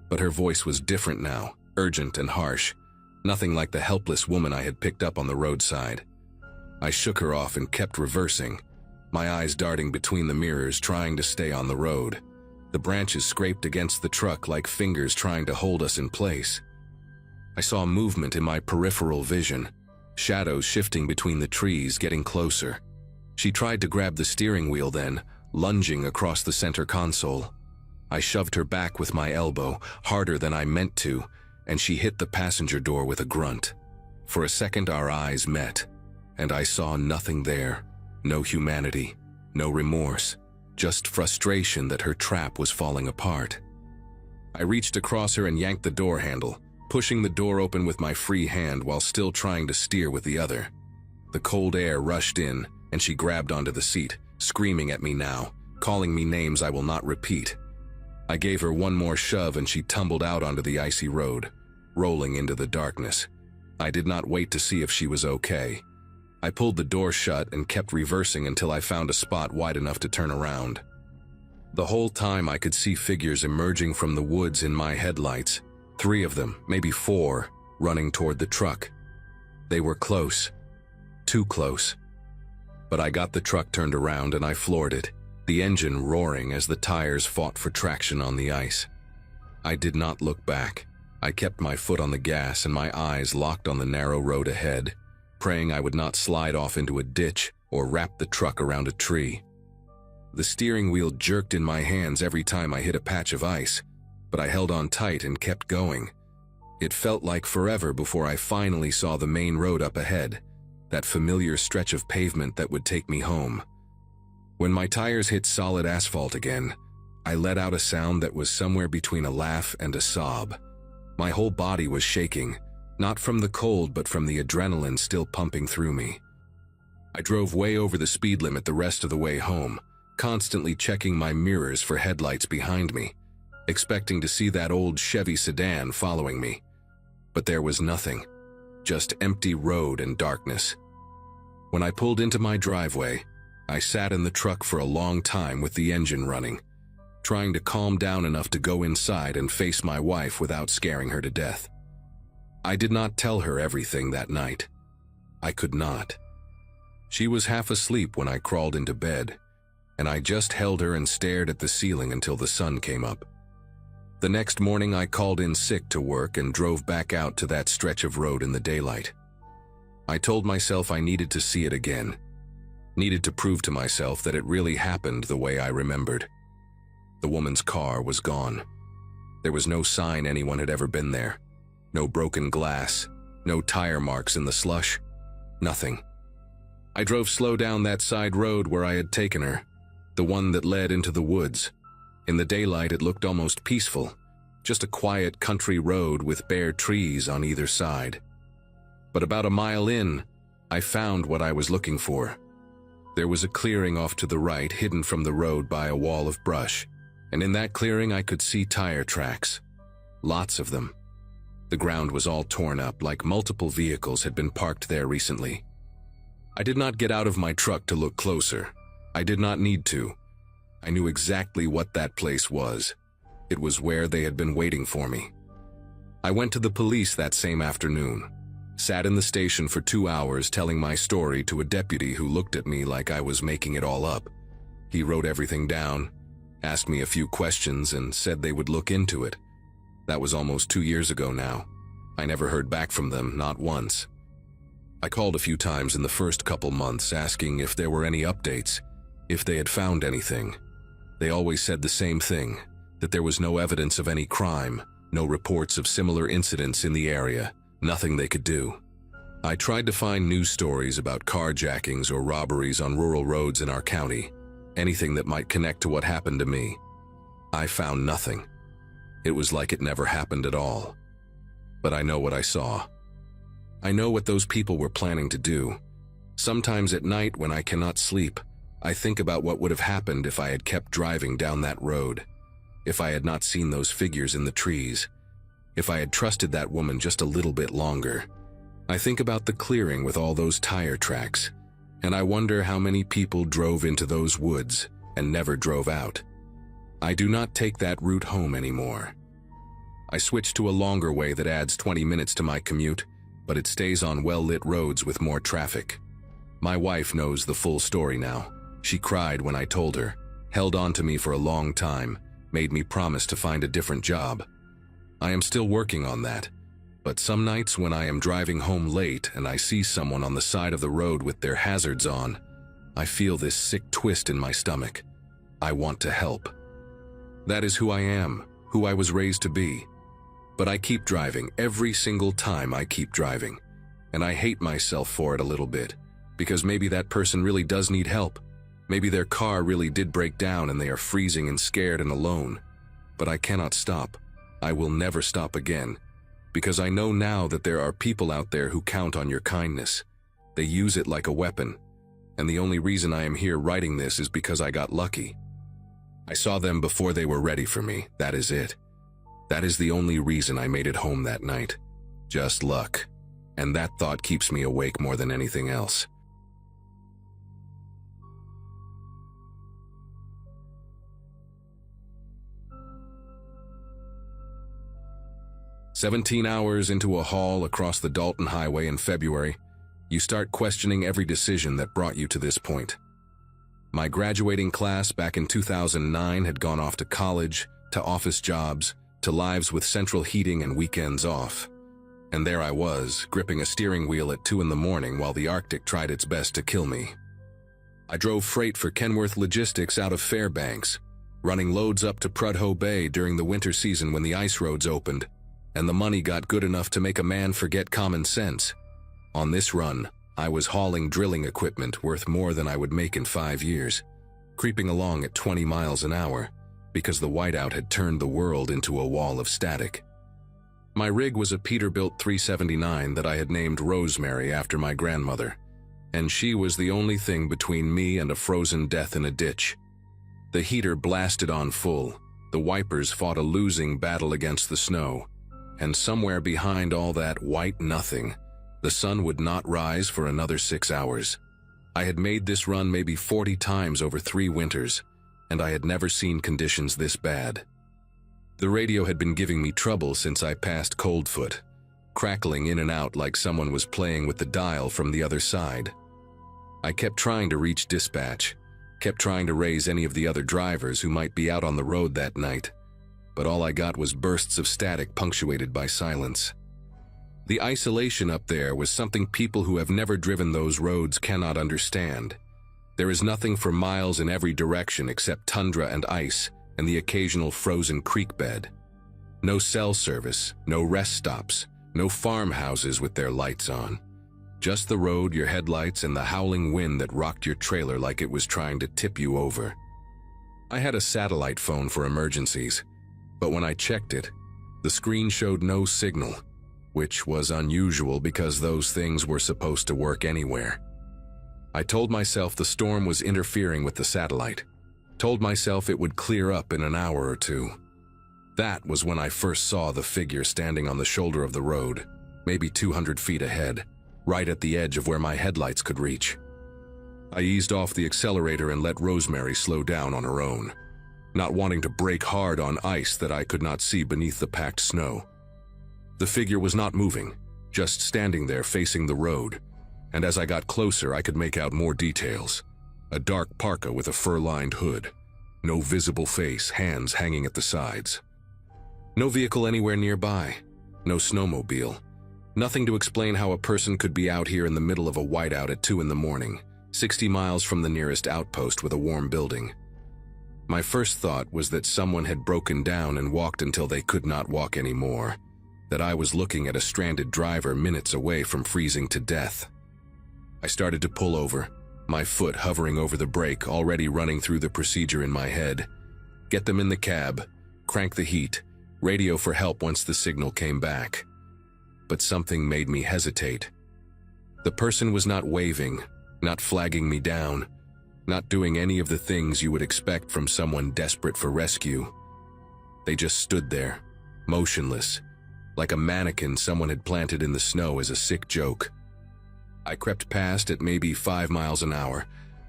Speaker 1: But her voice was different now, urgent and harsh, nothing like the helpless woman I had picked up on the roadside. I shook her off and kept reversing, my eyes darting between the mirrors, trying to stay on the road. The branches scraped against the truck like fingers trying to hold us in place. I saw movement in my peripheral vision, shadows shifting between the trees, getting closer. She tried to grab the steering wheel then, lunging across the center console. I shoved her back with my elbow, harder than I meant to, and she hit the passenger door with a grunt. For a second our eyes met, and I saw nothing there. No humanity, no remorse, just frustration that her trap was falling apart. I reached across her and yanked the door handle, pushing the door open with my free hand while still trying to steer with the other. The cold air rushed in, and she grabbed onto the seat, screaming at me now, calling me names I will not repeat. I gave her one more shove and she tumbled out onto the icy road, rolling into the darkness. I did not wait to see if she was okay. I pulled the door shut and kept reversing until I found a spot wide enough to turn around. The whole time I could see figures emerging from the woods in my headlights, 3 of them, maybe 4, running toward the truck. They were close, too close. But I got the truck turned around and I floored it, the engine roaring as the tires fought for traction on the ice. I did not look back. I kept my foot on the gas and my eyes locked on the narrow road ahead, praying I would not slide off into a ditch or wrap the truck around a tree. The steering wheel jerked in my hands every time I hit a patch of ice, but I held on tight and kept going. It felt like forever before I finally saw the main road up ahead, that familiar stretch of pavement that would take me home. When my tires hit solid asphalt again, I let out a sound that was somewhere between a laugh and a sob. My whole body was shaking, not from the cold but from the adrenaline still pumping through me. I drove way over the speed limit the rest of the way home, constantly checking my mirrors for headlights behind me, expecting to see that old Chevy sedan following me. But there was nothing, just empty road and darkness. When I pulled into my driveway, I sat in the truck for a long time with the engine running, trying to calm down enough to go inside and face my wife without scaring her to death. I did not tell her everything that night. I could not. She was half asleep when I crawled into bed, and I just held her and stared at the ceiling until the sun came up. The next morning I called in sick to work and drove back out to that stretch of road in the daylight. I told myself I needed to see it again, needed to prove to myself that it really happened the way I remembered. The woman's car was gone. There was no sign anyone had ever been there. No broken glass, no tire marks in the slush, nothing. I drove slow down that side road where I had taken her, the one that led into the woods. In the daylight it looked almost peaceful, just a quiet country road with bare trees on either side. But about a mile in, I found what I was looking for. There was a clearing off to the right, hidden from the road by a wall of brush, and in that clearing I could see tire tracks. Lots of them. The ground was all torn up, like multiple vehicles had been parked there recently. I did not get out of my truck to look closer. I did not need to. I knew exactly what that place was. It was where they had been waiting for me. I went to the police that same afternoon, sat in the station for 2 hours telling my story to a deputy who looked at me like I was making it all up. He wrote everything down, asked me a few questions, and said they would look into it. That was almost 2 years ago now. I never heard back from them, not once. I called a few times in the first couple months asking if there were any updates, if they had found anything. They always said the same thing, that there was no evidence of any crime, no reports of similar incidents in the area, nothing they could do. I tried to find news stories about carjackings or robberies on rural roads in our county, anything that might connect to what happened to me. I found nothing. It was like it never happened at all. But I know what I saw. I know what those people were planning to do. Sometimes at night when I cannot sleep, I think about what would have happened if I had kept driving down that road, if I had not seen those figures in the trees, if I had trusted that woman just a little bit longer. I think about the clearing with all those tire tracks, and I wonder how many people drove into those woods and never drove out. I do not take that route home anymore. I switched to a longer way that adds 20 minutes to my commute, but it stays on well-lit roads with more traffic. My wife knows the full story now. She cried when I told her, held on to me for a long time, made me promise to find a different job. I am still working on that, but some nights when I am driving home late and I see someone on the side of the road with their hazards on, I feel this sick twist in my stomach. I want to help. That is who I am, who I was raised to be. But I keep driving every single time I keep driving, and I hate myself for it a little bit, because maybe that person really does need help. Maybe their car really did break down and they are freezing and scared and alone. But I cannot stop. I will never stop again, because I know now that there are people out there who count on your kindness. They use it like a weapon, and the only reason I am here writing this is because I got lucky. I saw them before they were ready for me, that is it. That is the only reason I made it home that night. Just luck. And that thought keeps me awake more than anything else. "17 hours into a haul across the Dalton Highway in February, you start questioning every decision that brought you to this point. My graduating class back in 2009 had gone off to college, to office jobs, to lives with central heating and weekends off. And there I was, gripping a steering wheel at 2 in the morning while the Arctic tried its best to kill me. I drove freight for Kenworth Logistics out of Fairbanks, running loads up to Prudhoe Bay during the winter season when the ice roads opened, and the money got good enough to make a man forget common sense. On this run, I was hauling drilling equipment worth more than I would make in 5 years, creeping along at 20 miles an hour, because the whiteout had turned the world into a wall of static. My rig was a Peterbilt 379 that I had named Rosemary after my grandmother, and she was the only thing between me and a frozen death in a ditch. The heater blasted on full, the wipers fought a losing battle against the snow, and somewhere behind all that white nothing, the sun would not rise for another 6 hours. I had made this run maybe 40 times over 3 winters, and I had never seen conditions this bad. The radio had been giving me trouble since I passed Coldfoot, crackling in and out like someone was playing with the dial from the other side. I kept trying to reach dispatch, kept trying to raise any of the other drivers who might be out on the road that night, but all I got was bursts of static punctuated by silence. The isolation up there was something people who have never driven those roads cannot understand. There is nothing for miles in every direction except tundra and ice and the occasional frozen creek bed. No cell service, no rest stops, no farmhouses with their lights on. Just the road, your headlights, and the howling wind that rocked your trailer like it was trying to tip you over. I had a satellite phone for emergencies, but when I checked it, the screen showed no signal, which was unusual because those things were supposed to work anywhere. I told myself the storm was interfering with the satellite, told myself it would clear up in an hour or 2. That was when I first saw the figure standing on the shoulder of the road, maybe 200 feet ahead, right at the edge of where my headlights could reach. I eased off the accelerator and let Rosemary slow down on her own, not wanting to brake hard on ice that I could not see beneath the packed snow. The figure was not moving, just standing there facing the road, and as I got closer I could make out more details. A dark parka with a fur-lined hood, no visible face, hands hanging at the sides. No vehicle anywhere nearby, no snowmobile. Nothing to explain how a person could be out here in the middle of a whiteout at 2 in the morning, 60 miles from the nearest outpost with a warm building. My first thought was that someone had broken down and walked until they could not walk anymore, that I was looking at a stranded driver minutes away from freezing to death. I started to pull over, my foot hovering over the brake, already running through the procedure in my head. Get them in the cab, crank the heat, radio for help once the signal came back. But something made me hesitate. The person was not waving, not flagging me down, not doing any of the things you would expect from someone desperate for rescue. They just stood there, motionless, like a mannequin someone had planted in the snow as a sick joke. I crept past at maybe 5 miles an hour,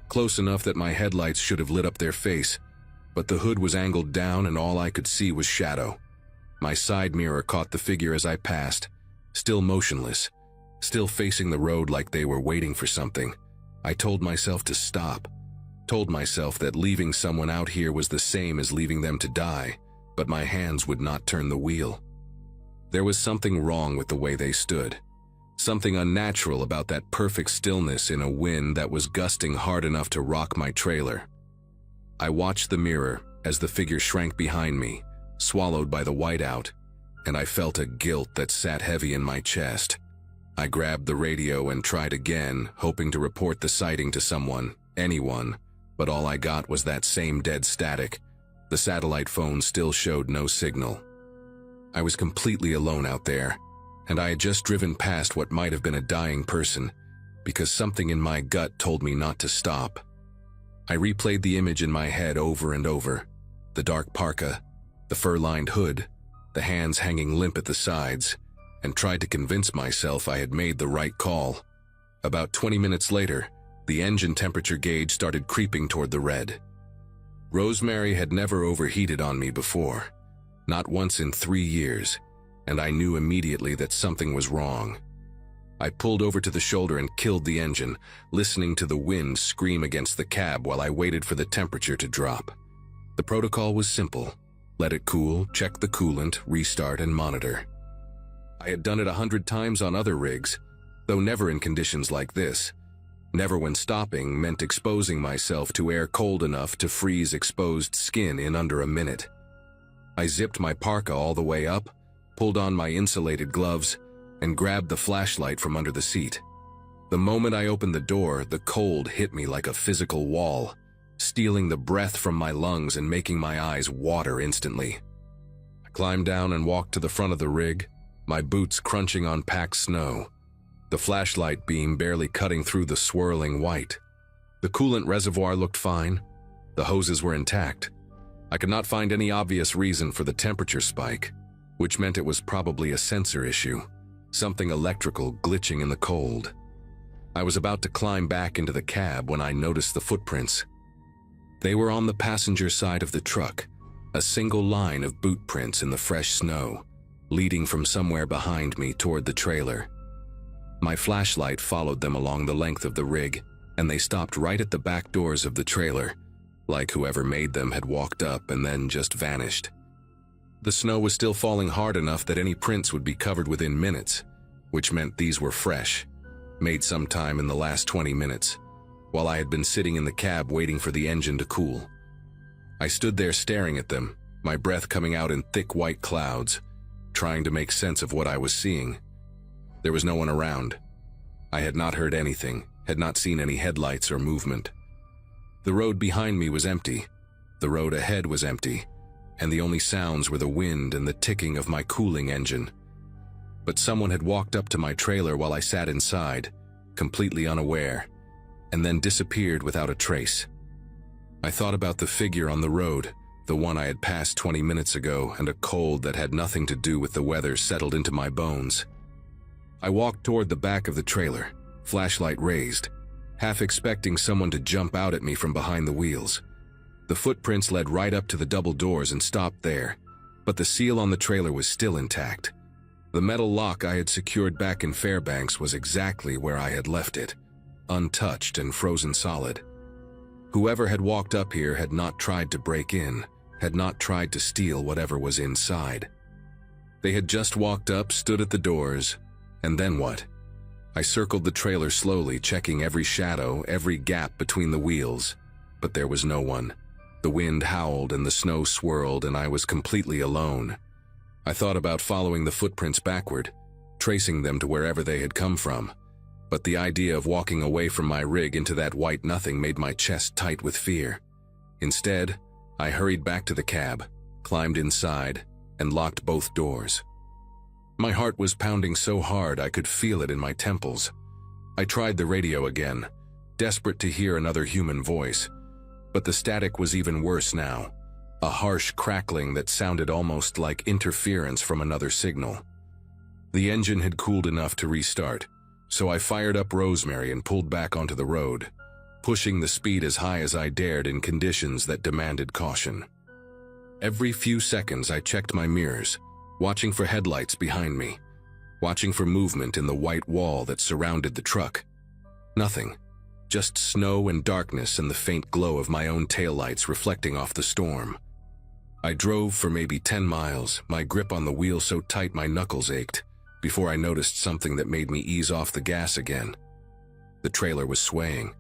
Speaker 1: close enough that my headlights should have lit up their face, but the hood was angled down and all I could see was shadow. My side mirror caught the figure as I passed, still motionless, still facing the road like they were waiting for something. I told myself to stop, told myself that leaving someone out here was the same as leaving them to die, but my hands would not turn the wheel. There was something wrong with the way they stood, something unnatural about that perfect stillness in a wind that was gusting hard enough to rock my trailer. I watched the mirror as the figure shrank behind me, swallowed by the whiteout, and I felt a guilt that sat heavy in my chest. I grabbed the radio and tried again, hoping to report the sighting to someone, anyone, but all I got was that same dead static. The satellite phone still showed no signal. I was completely alone out there, and I had just driven past what might have been a dying person, because something in my gut told me not to stop. I replayed the image in my head over and over. The dark parka, the fur-lined hood, the hands hanging limp at the sides, and tried to convince myself I had made the right call. About 20 minutes later, the engine temperature gauge started creeping toward the red. Rosemary had never overheated on me before, not once in 3 years, and I knew immediately that something was wrong. I pulled over to the shoulder and killed the engine, listening to the wind scream against the cab while I waited for the temperature to drop. The protocol was simple. Let it cool, check the coolant, restart, and monitor. I had done it 100 times on other rigs, though never in conditions like this. Never when stopping meant exposing myself to air cold enough to freeze exposed skin in under a minute. I zipped my parka all the way up, pulled on my insulated gloves, and grabbed the flashlight from under the seat. The moment I opened the door, the cold hit me like a physical wall, stealing the breath from my lungs and making my eyes water instantly. I climbed down and walked to the front of the rig, my boots crunching on packed snow, the flashlight beam barely cutting through the swirling white. The coolant reservoir looked fine. The hoses were intact. I could not find any obvious reason for the temperature spike, which meant it was probably a sensor issue, something electrical glitching in the cold. I was about to climb back into the cab when I noticed the footprints. They were on the passenger side of the truck, a single line of boot prints in the fresh snow, leading from somewhere behind me toward the trailer. My flashlight followed them along the length of the rig, and they stopped right at the back doors of the trailer, like whoever made them had walked up and then just vanished. The snow was still falling hard enough that any prints would be covered within minutes, which meant these were fresh, made sometime in the last 20 minutes, while I had been sitting in the cab waiting for the engine to cool. I stood there staring at them, my breath coming out in thick white clouds, trying to make sense of what I was seeing. There was no one around. I had not heard anything, had not seen any headlights or movement. The road behind me was empty. The road ahead was empty, and the only sounds were the wind and the ticking of my cooling engine. But someone had walked up to my trailer while I sat inside, completely unaware, and then disappeared without a trace. I thought about the figure on the road, the one I had passed 20 minutes ago, and a cold that had nothing to do with the weather settled into my bones. I walked toward the back of the trailer, flashlight raised, half expecting someone to jump out at me from behind the wheels. The footprints led right up to the double doors and stopped there, but the seal on the trailer was still intact. The metal lock I had secured back in Fairbanks was exactly where I had left it, untouched and frozen solid. Whoever had walked up here had not tried to break in, had not tried to steal whatever was inside. They had just walked up, stood at the doors, and then what? I circled the trailer slowly, checking every shadow, every gap between the wheels, but there was no one. The wind howled and the snow swirled, and I was completely alone. I thought about following the footprints backward, tracing them to wherever they had come from, but the idea of walking away from my rig into that white nothing made my chest tight with fear. Instead, I hurried back to the cab, climbed inside, and locked both doors. My heart was pounding so hard I could feel it in my temples. I tried the radio again, desperate to hear another human voice, but the static was even worse now, a harsh crackling that sounded almost like interference from another signal. The engine had cooled enough to restart, so I fired up Rosemary and pulled back onto the road, pushing the speed as high as I dared in conditions that demanded caution. Every few seconds I checked my mirrors, watching for headlights behind me, watching for movement in the white wall that surrounded the truck. Nothing, just snow and darkness and the faint glow of my own taillights reflecting off the storm. I drove for maybe 10 miles, my grip on the wheel so tight my knuckles ached, before I noticed something that made me ease off the gas again. The trailer was swaying.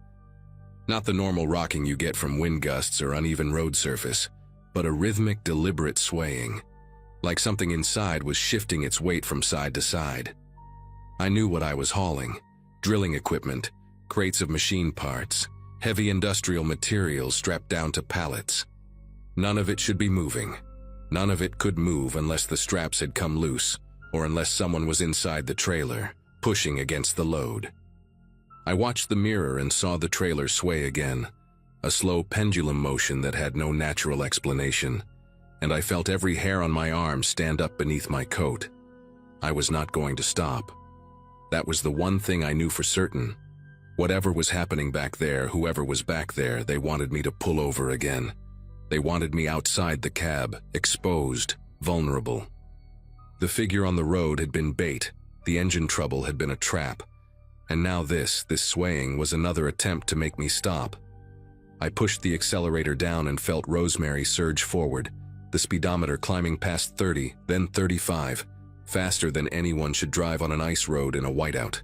Speaker 1: Not the normal rocking you get from wind gusts or uneven road surface, but a rhythmic, deliberate swaying, like something inside was shifting its weight from side to side. I knew what I was hauling: drilling equipment, crates of machine parts, heavy industrial materials strapped down to pallets. None of it should be moving. None of it could move unless the straps had come loose, or unless someone was inside the trailer, pushing against the load. I watched the mirror and saw the trailer sway again, a slow pendulum motion that had no natural explanation, and I felt every hair on my arm stand up beneath my coat. I was not going to stop. That was the one thing I knew for certain. Whatever was happening back there, whoever was back there, they wanted me to pull over again. They wanted me outside the cab, exposed, vulnerable. The figure on the road had been bait, the engine trouble had been a trap, and now this swaying was another attempt to make me stop. I pushed the accelerator down and felt Rosemary surge forward, the speedometer climbing past 30, then 35, faster than anyone should drive on an ice road in a whiteout.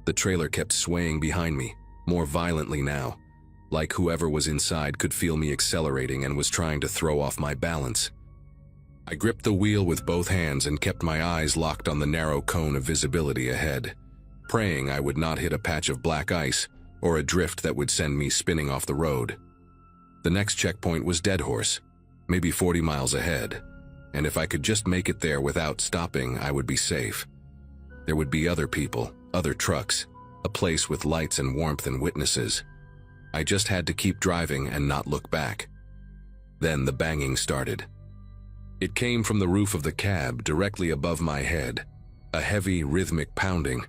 Speaker 1: The trailer kept swaying behind me, more violently now, like whoever was inside could feel me accelerating and was trying to throw off my balance. I gripped the wheel with both hands and kept my eyes locked on the narrow cone of visibility ahead, praying I would not hit a patch of black ice or a drift that would send me spinning off the road. The next checkpoint was Deadhorse, maybe 40 miles ahead, and if I could just make it there without stopping, I would be safe. There would be other people, other trucks, a place with lights and warmth and witnesses. I just had to keep driving and not look back. Then the banging started. It came from the roof of the cab directly above my head, a heavy, rhythmic pounding,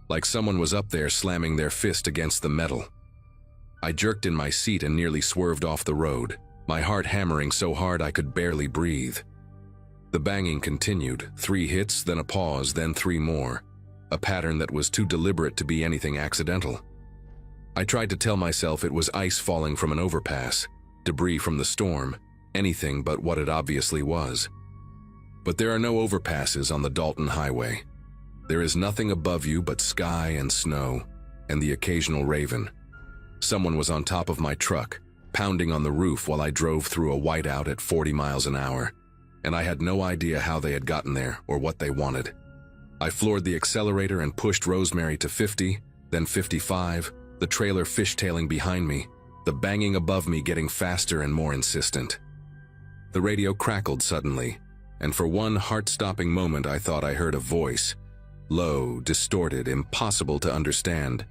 Speaker 1: like someone was up there slamming their fist against the metal. I jerked in my seat and nearly swerved off the road, my heart hammering so hard I could barely breathe. The banging continued, 3 hits, then a pause, then 3 more, a pattern that was too deliberate to be anything accidental. I tried to tell myself it was ice falling from an overpass, debris from the storm, anything but what it obviously was. But there are no overpasses on the Dalton Highway. There is nothing above you but sky and snow, and the occasional raven. Someone was on top of my truck, pounding on the roof while I drove through a whiteout at 40 miles an hour, and I had no idea how they had gotten there or what they wanted. I floored the accelerator and pushed Rosemary to 50, then 55, the trailer fishtailing behind me, the banging above me getting faster and more insistent. The radio crackled suddenly, and for one heart-stopping moment I thought I heard a voice, low, distorted, impossible to understand,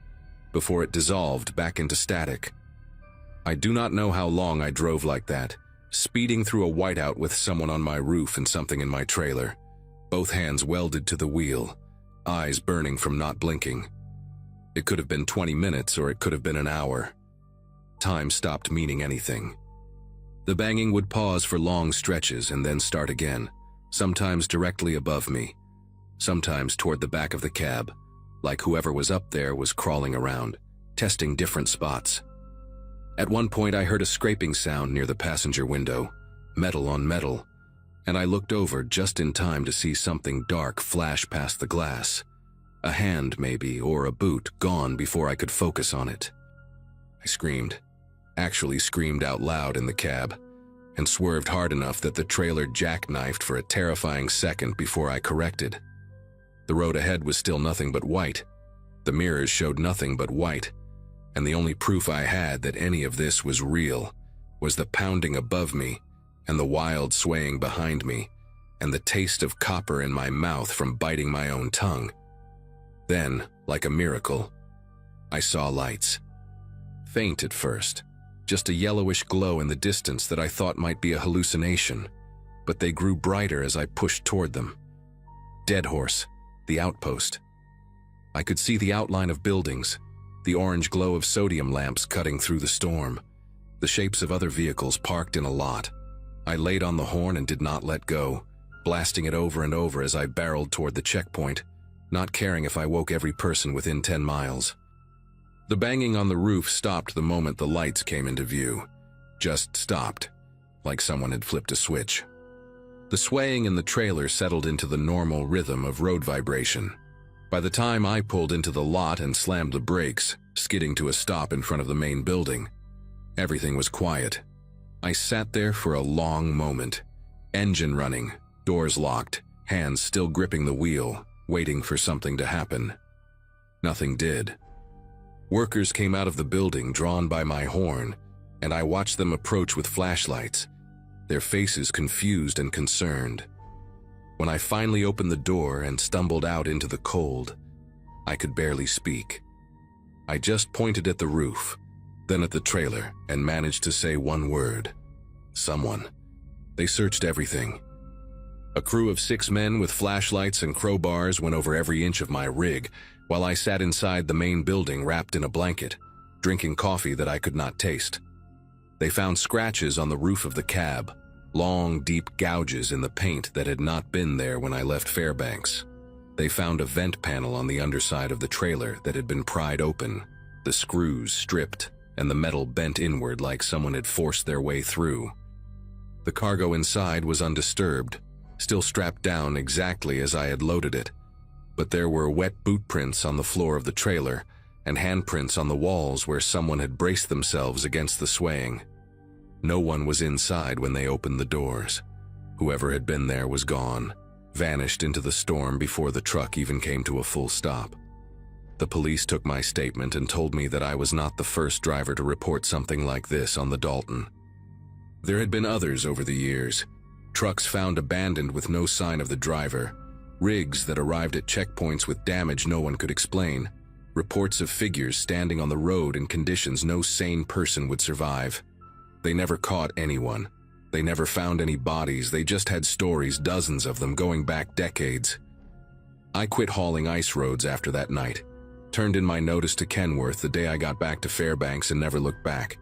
Speaker 1: before it dissolved back into static. I do not know how long I drove like that, speeding through a whiteout with someone on my roof and something in my trailer, both hands welded to the wheel, eyes burning from not blinking. It could have been 20 minutes or it could have been an hour. Time stopped meaning anything. The banging would pause for long stretches and then start again, sometimes directly above me, sometimes toward the back of the cab, like whoever was up there was crawling around, testing different spots. At one point I heard a scraping sound near the passenger window, metal on metal, and I looked over just in time to see something dark flash past the glass. A hand, maybe, or a boot, gone before I could focus on it. I screamed, actually screamed out loud in the cab, and swerved hard enough that the trailer jackknifed for a terrifying second before I corrected. The road ahead was still nothing but white. The mirrors showed nothing but white, and the only proof I had that any of this was real was the pounding above me and the wild swaying behind me and the taste of copper in my mouth from biting my own tongue. Then, like a miracle, I saw lights. Faint at first, just a yellowish glow in the distance that I thought might be a hallucination, but they grew brighter as I pushed toward them. Dead Horse, the outpost. I could see the outline of buildings, the orange glow of sodium lamps cutting through the storm, the shapes of other vehicles parked in a lot. I laid on the horn and did not let go, blasting it over and over as I barreled toward the checkpoint, not caring if I woke every person within 10 miles. The banging on the roof stopped the moment the lights came into view. Just stopped, like someone had flipped a switch. The swaying in the trailer settled into the normal rhythm of road vibration. By the time I pulled into the lot and slammed the brakes, skidding to a stop in front of the main building, everything was quiet. I sat there for a long moment, engine running, doors locked, hands still gripping the wheel, waiting for something to happen. Nothing did. Workers came out of the building drawn by my horn, and I watched them approach with flashlights, their faces confused and concerned. When I finally opened the door and stumbled out into the cold, I could barely speak. I just pointed at the roof, then at the trailer, and managed to say one word. Someone. They searched everything. A crew of 6 men with flashlights and crowbars went over every inch of my rig, while I sat inside the main building wrapped in a blanket, drinking coffee that I could not taste. They found scratches on the roof of the cab, long, deep gouges in the paint that had not been there when I left Fairbanks. They found a vent panel on the underside of the trailer that had been pried open, the screws stripped, and the metal bent inward like someone had forced their way through. The cargo inside was undisturbed, still strapped down exactly as I had loaded it, but there were wet boot prints on the floor of the trailer and handprints on the walls where someone had braced themselves against the swaying. No one was inside when they opened the doors. Whoever had been there was gone, vanished into the storm before the truck even came to a full stop. The police took my statement and told me that I was not the first driver to report something like this on the Dalton. There had been others over the years, trucks found abandoned with no sign of the driver, rigs that arrived at checkpoints with damage no one could explain, reports of figures standing on the road in conditions no sane person would survive. They never caught anyone. They never found any bodies. They just had stories, dozens of them, going back decades. I quit hauling ice roads after that night, turned in my notice to Kenworth the day I got back to Fairbanks, and never looked back.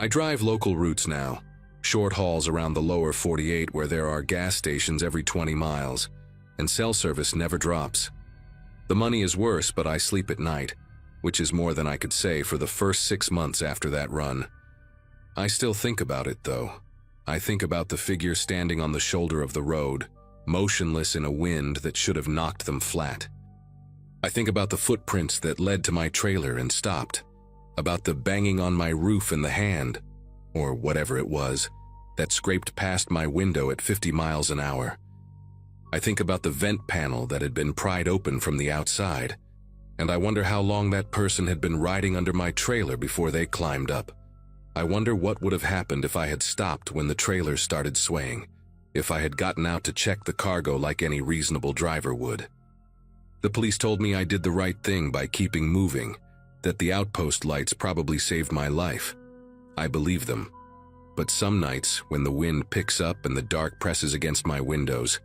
Speaker 1: I drive local routes now, short hauls around the lower 48 where there are gas stations every 20 miles, and cell service never drops. The money is worse, but I sleep at night, which is more than I could say for the first 6 months after that run. I still think about it, though. I think about the figure standing on the shoulder of the road, motionless in a wind that should have knocked them flat. I think about the footprints that led to my trailer and stopped, about the banging on my roof and the hand, or whatever it was, that scraped past my window at 50 miles an hour. I think about the vent panel that had been pried open from the outside, and I wonder how long that person had been riding under my trailer before they climbed up. I wonder what would have happened if I had stopped when the trailer started swaying, if I had gotten out to check the cargo like any reasonable driver would. The police told me I did the right thing by keeping moving, that the outpost lights probably saved my life. I believe them. But some nights, when the wind picks up and the dark presses against my windows,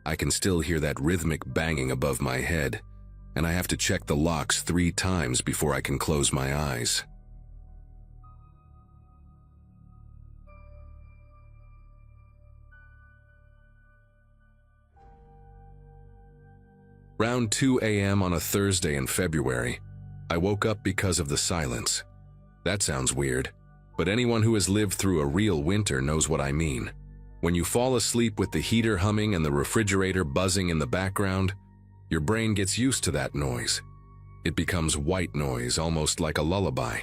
Speaker 1: I can still hear that rhythmic banging above my head, and I have to check the locks 3 times before I can close my eyes. Around 2 a.m. on a Thursday in February, I woke up because of the silence. That sounds weird, but anyone who has lived through a real winter knows what I mean. When you fall asleep with the heater humming and the refrigerator buzzing in the background, your brain gets used to that noise. It becomes white noise, almost like a lullaby.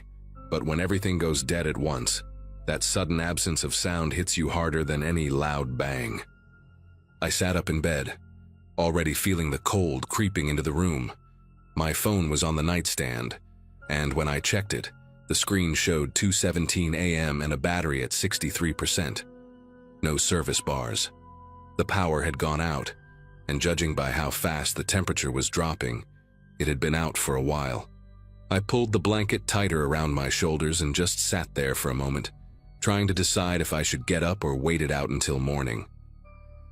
Speaker 1: But when everything goes dead at once, That sudden absence of sound hits you harder than any loud bang. I sat up in bed, already feeling the cold creeping into the room. My phone was on the nightstand, and when I checked it, the screen showed 2:17 a.m. and a battery at 63%. No service bars. The power had gone out, and judging by how fast the temperature was dropping, it had been out for a while. I pulled the blanket tighter around my shoulders and just sat there for a moment, trying to decide if I should get up or wait it out until morning.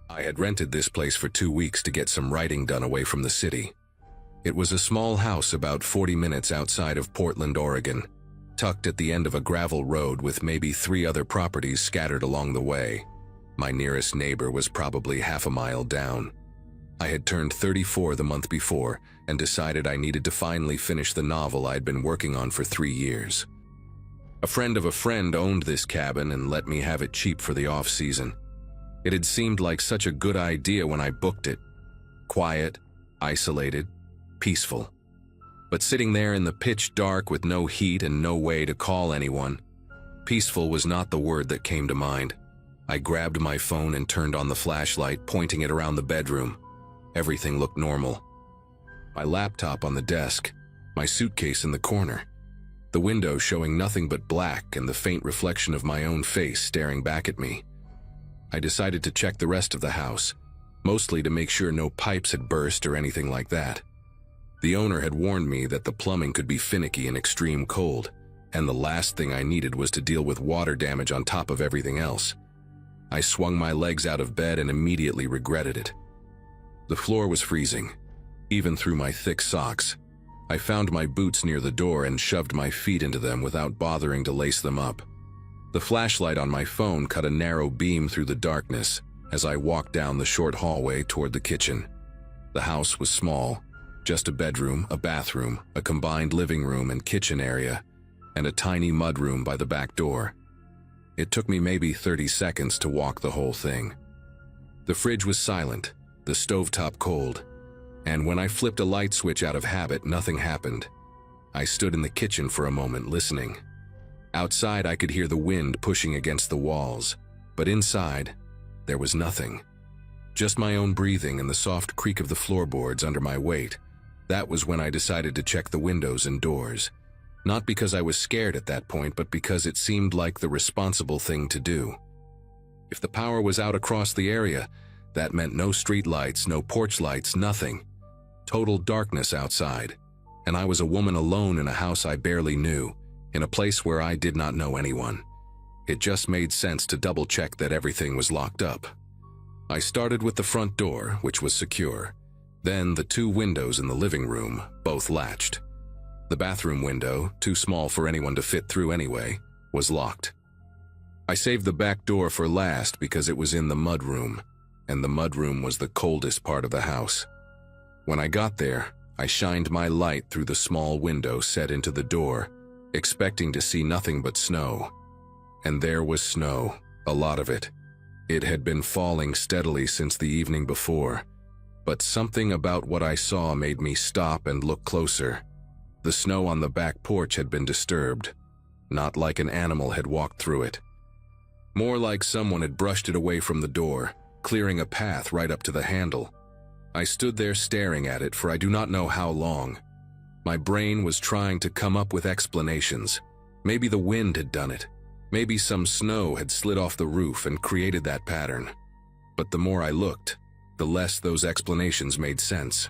Speaker 1: I had rented this place for 2 weeks to get some writing done away from the city. It was a small house about 40 minutes outside of Portland, Oregon, tucked at the end of a gravel road with maybe 3 other properties scattered along the way. My nearest neighbor was probably half a mile down. I had turned 34 the month before and decided I needed to finally finish the novel I'd been working on for 3 years. A friend of a friend owned this cabin and let me have it cheap for the off-season. It had seemed like such a good idea when I booked it. Quiet, isolated, peaceful. But sitting there in the pitch dark with no heat and no way to call anyone, peaceful was not the word that came to mind. I grabbed my phone and turned on the flashlight, pointing it around the bedroom. Everything looked normal. My laptop on the desk, my suitcase in the corner, the window showing nothing but black and the faint reflection of my own face staring back at me. I decided to check the rest of the house, mostly to make sure no pipes had burst or anything like that. The owner had warned me that the plumbing could be finicky in extreme cold, and the last thing I needed was to deal with water damage on top of everything else. I swung my legs out of bed and immediately regretted it. The floor was freezing, even through my thick socks. I found my boots near the door and shoved my feet into them without bothering to lace them up. The flashlight on my phone cut a narrow beam through the darkness as I walked down the short hallway toward the kitchen. The house was small, just a bedroom, a bathroom, a combined living room and kitchen area, and a tiny mudroom by the back door. It took me maybe 30 seconds to walk the whole thing. The fridge was silent, the stovetop cold, and when I flipped a light switch out of habit, nothing happened. I stood in the kitchen for a moment, listening. Outside, I could hear the wind pushing against the walls, but inside, there was nothing. Just my own breathing and the soft creak of the floorboards under my weight. That was when I decided to check the windows and doors. Not because I was scared at that point, but because it seemed like the responsible thing to do. If the power was out across the area, that meant no street lights, no porch lights, nothing. Total darkness outside. And I was a woman alone in a house I barely knew, in a place where I did not know anyone. It just made sense to double-check that everything was locked up. I started with the front door, which was secure. Then the 2 windows in the living room, both latched. The bathroom window, too small for anyone to fit through anyway, was locked. I saved the back door for last because it was in the mudroom, and the mudroom was the coldest part of the house. When I got there, I shined my light through the small window set into the door, expecting to see nothing but snow. And there was snow, a lot of it. It had been falling steadily since the evening before, but something about what I saw made me stop and look closer. The snow on the back porch had been disturbed, not like an animal had walked through it. More like someone had brushed it away from the door, clearing a path right up to the handle. I stood there staring at it for I do not know how long. My brain was trying to come up with explanations. Maybe the wind had done it. Maybe some snow had slid off the roof and created that pattern. But the more I looked, the less those explanations made sense.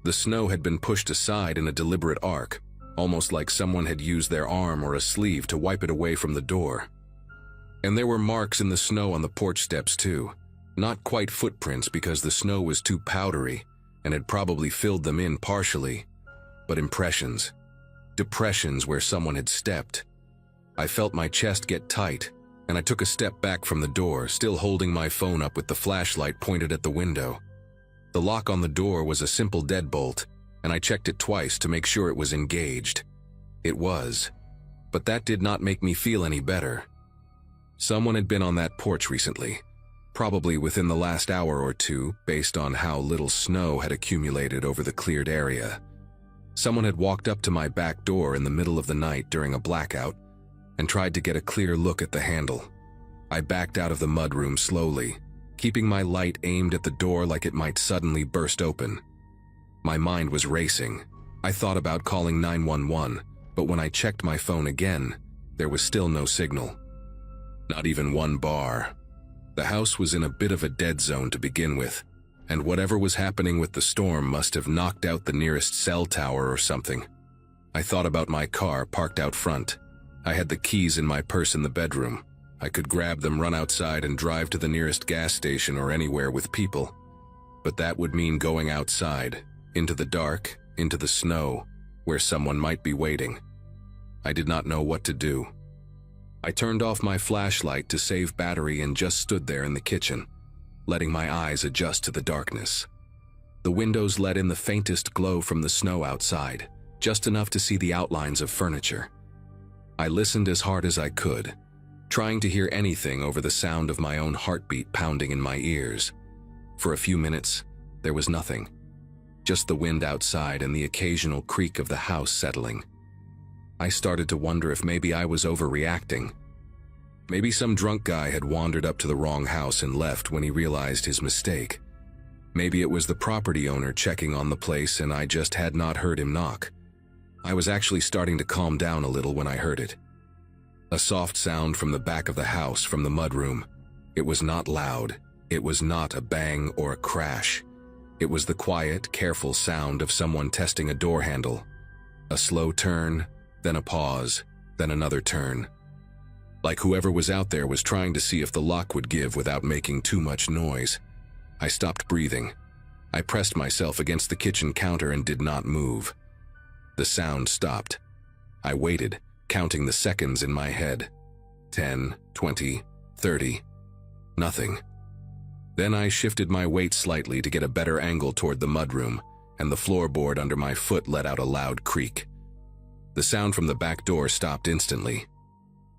Speaker 1: The snow had been pushed aside in a deliberate arc, almost like someone had used their arm or a sleeve to wipe it away from the door. And there were marks in the snow on the porch steps too. Not quite footprints because the snow was too powdery and had probably filled them in partially, but impressions. Depressions where someone had stepped. I felt my chest get tight, and I took a step back from the door, still holding my phone up with the flashlight pointed at the window. The lock on the door was a simple deadbolt, and I checked it twice to make sure it was engaged. It was, but that did not make me feel any better. Someone had been on that porch recently, probably within the last hour or two, based on how little snow had accumulated over the cleared area. Someone had walked up to my back door in the middle of the night during a blackout, and tried to get a clear look at the handle. I backed out of the mudroom slowly, keeping my light aimed at the door like it might suddenly burst open. My mind was racing. I thought about calling 911, but when I checked my phone again, there was still no signal. Not even one bar. The house was in a bit of a dead zone to begin with, and whatever was happening with the storm must have knocked out the nearest cell tower or something. I thought about my car parked out front. I had the keys in my purse in the bedroom. I could grab them, run outside, and drive to the nearest gas station or anywhere with people. But that would mean going outside, into the dark, into the snow, where someone might be waiting. I did not know what to do. I turned off my flashlight to save battery and just stood there in the kitchen, letting my eyes adjust to the darkness. The windows let in the faintest glow from the snow outside, just enough to see the outlines of furniture. I listened as hard as I could, trying to hear anything over the sound of my own heartbeat pounding in my ears. For a few minutes, there was nothing. Just the wind outside and the occasional creak of the house settling. I started to wonder if maybe I was overreacting. Maybe some drunk guy had wandered up to the wrong house and left when he realized his mistake. Maybe it was the property owner checking on the place and I just had not heard him knock. I was actually starting to calm down a little when I heard it. A soft sound from the back of the house, from the mudroom. It was not loud. It was not a bang or a crash. It was the quiet, careful sound of someone testing a door handle. A slow turn, then a pause, then another turn. Like whoever was out there was trying to see if the lock would give without making too much noise. I stopped breathing. I pressed myself against the kitchen counter and did not move. The sound stopped. I waited, counting the seconds in my head. 10, 20, 30. Nothing. Then I shifted my weight slightly to get a better angle toward the mudroom, and the floorboard under my foot let out a loud creak. The sound from the back door stopped instantly.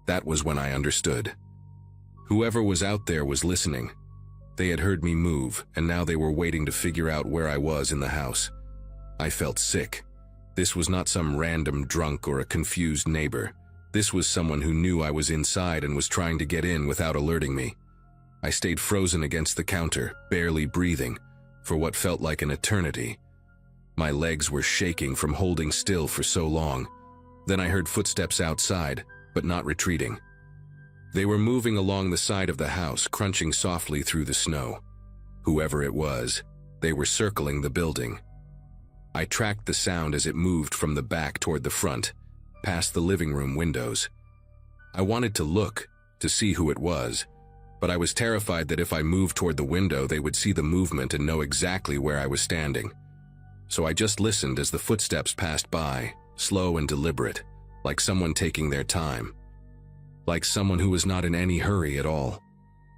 Speaker 1: That was when I understood. Whoever was out there was listening. They had heard me move, and now they were waiting to figure out where I was in the house. I felt sick. This was not some random drunk or a confused neighbor. This was someone who knew I was inside and was trying to get in without alerting me. I stayed frozen against the counter, barely breathing, for what felt like an eternity. My legs were shaking from holding still for so long. Then I heard footsteps outside, but not retreating. They were moving along the side of the house, crunching softly through the snow. Whoever it was, they were circling the building. I tracked the sound as it moved from the back toward the front, past the living room windows. I wanted to look, to see who it was, but I was terrified that if I moved toward the window, they would see the movement and know exactly where I was standing. So I just listened as the footsteps passed by, slow and deliberate, like someone taking their time. Like someone who was not in any hurry at all.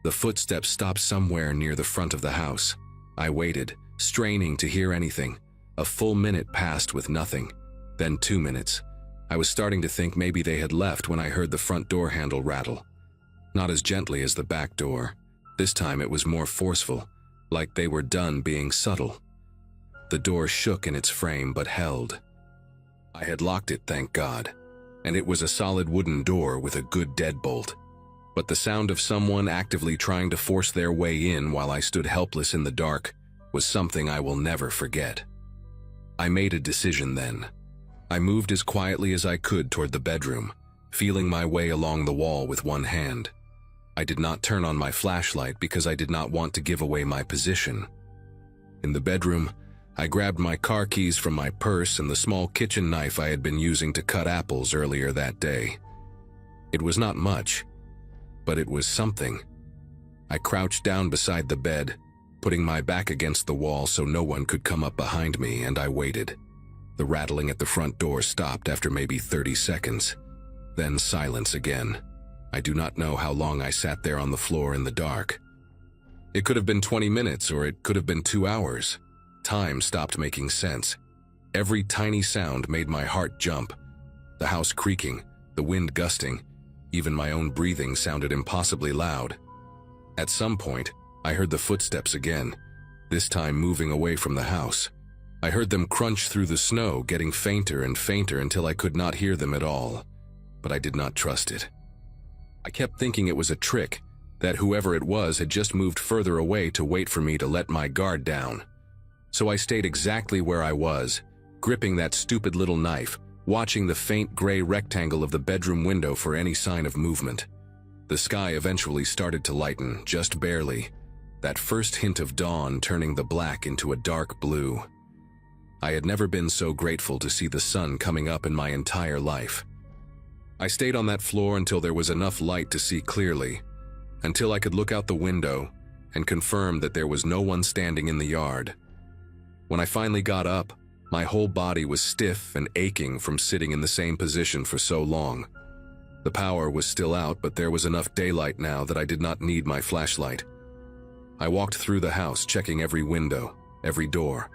Speaker 1: The footsteps stopped somewhere near the front of the house. I waited, straining to hear anything. A full minute passed with nothing. Then 2 minutes. I was starting to think maybe they had left when I heard the front door handle rattle. Not as gently as the back door. This time it was more forceful, like they were done being subtle. The door shook in its frame but held. I had locked it, thank God, and it was a solid wooden door with a good deadbolt. But the sound of someone actively trying to force their way in while I stood helpless in the dark was something I will never forget. I made a decision then. I moved as quietly as I could toward the bedroom, feeling my way along the wall with one hand. I did not turn on my flashlight because I did not want to give away my position. In the bedroom, I grabbed my car keys from my purse and the small kitchen knife I had been using to cut apples earlier that day. It was not much, but it was something. I crouched down beside the bed, putting my back against the wall so no one could come up behind me, and I waited. The rattling at the front door stopped after maybe 30 seconds. Then silence again. I do not know how long I sat there on the floor in the dark. It could have been 20 minutes or it could have been 2 hours. Time stopped making sense. Every tiny sound made my heart jump. The house creaking, the wind gusting, even my own breathing sounded impossibly loud. At some point, I heard the footsteps again, this time moving away from the house. I heard them crunch through the snow, getting fainter and fainter until I could not hear them at all. but I did not trust it. I kept thinking it was a trick, that whoever it was had just moved further away to wait for me to let my guard down. So I stayed exactly where I was, gripping that stupid little knife, watching the faint gray rectangle of the bedroom window for any sign of movement. The sky eventually started to lighten, just barely, that first hint of dawn turning the black into a dark blue. I had never been so grateful to see the sun coming up in my entire life. I stayed on that floor until there was enough light to see clearly, until I could look out the window and confirm that there was no one standing in the yard. When I finally got up, my whole body was stiff and aching from sitting in the same position for so long. The power was still out, but there was enough daylight now that I did not need my flashlight. I walked through the house, checking every window, every door.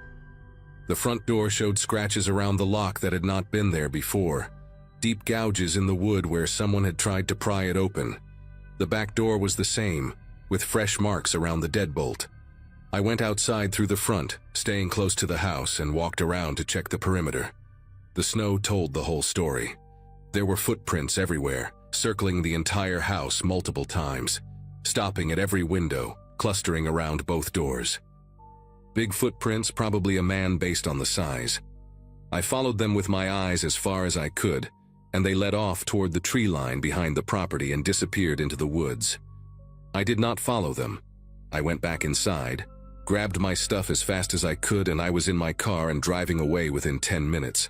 Speaker 1: The front door showed scratches around the lock that had not been there before, deep gouges in the wood where someone had tried to pry it open. The back door was the same, with fresh marks around the deadbolt. I went outside through the front, staying close to the house, and walked around to check the perimeter. The snow told the whole story. There were footprints everywhere, circling the entire house multiple times, stopping at every window, clustering around both doors. Big footprints, probably a man based on the size. I followed them with my eyes as far as I could, and they led off toward the tree line behind the property and disappeared into the woods. I did not follow them. I went back inside, grabbed my stuff as fast as I could, and I was in my car and driving away within 10 minutes.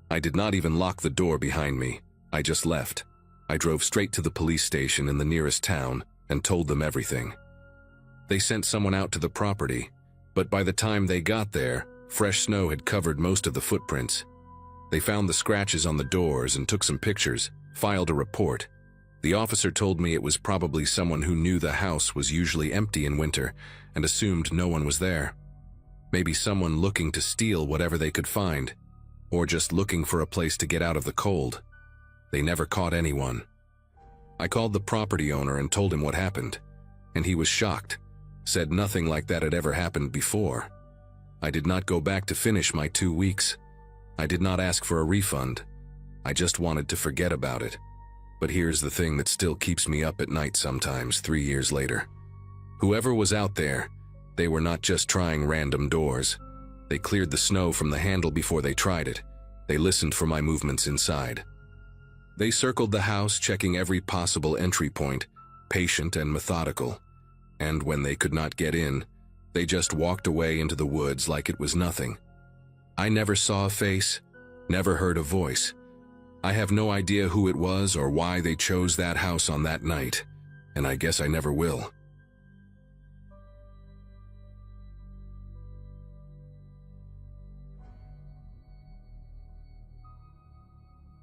Speaker 1: I did not even lock the door behind me. I just left. I drove straight to the police station in the nearest town and told them everything. They sent someone out to the property, but by the time they got there, fresh snow had covered most of the footprints. They found the scratches on the doors and took some pictures, filed a report. The officer told me it was probably someone who knew the house was usually empty in winter and assumed no one was there. Maybe someone looking to steal whatever they could find, or just looking for a place to get out of the cold. They never caught anyone. I called the property owner and told him what happened, and he was shocked, said nothing like that had ever happened before. I did not go back to finish my 2 weeks. I did not ask for a refund. I just wanted to forget about it. But here's the thing that still keeps me up at night sometimes, 3 years later. Whoever was out there, they were not just trying random doors. They cleared the snow from the handle before they tried it. They listened for my movements inside. They circled the house, checking every possible entry point, patient and methodical. And when they could not get in, they just walked away into the woods like it was nothing. I never saw a face, never heard a voice. I have no idea who it was or why they chose that house on that night, and I guess I never will.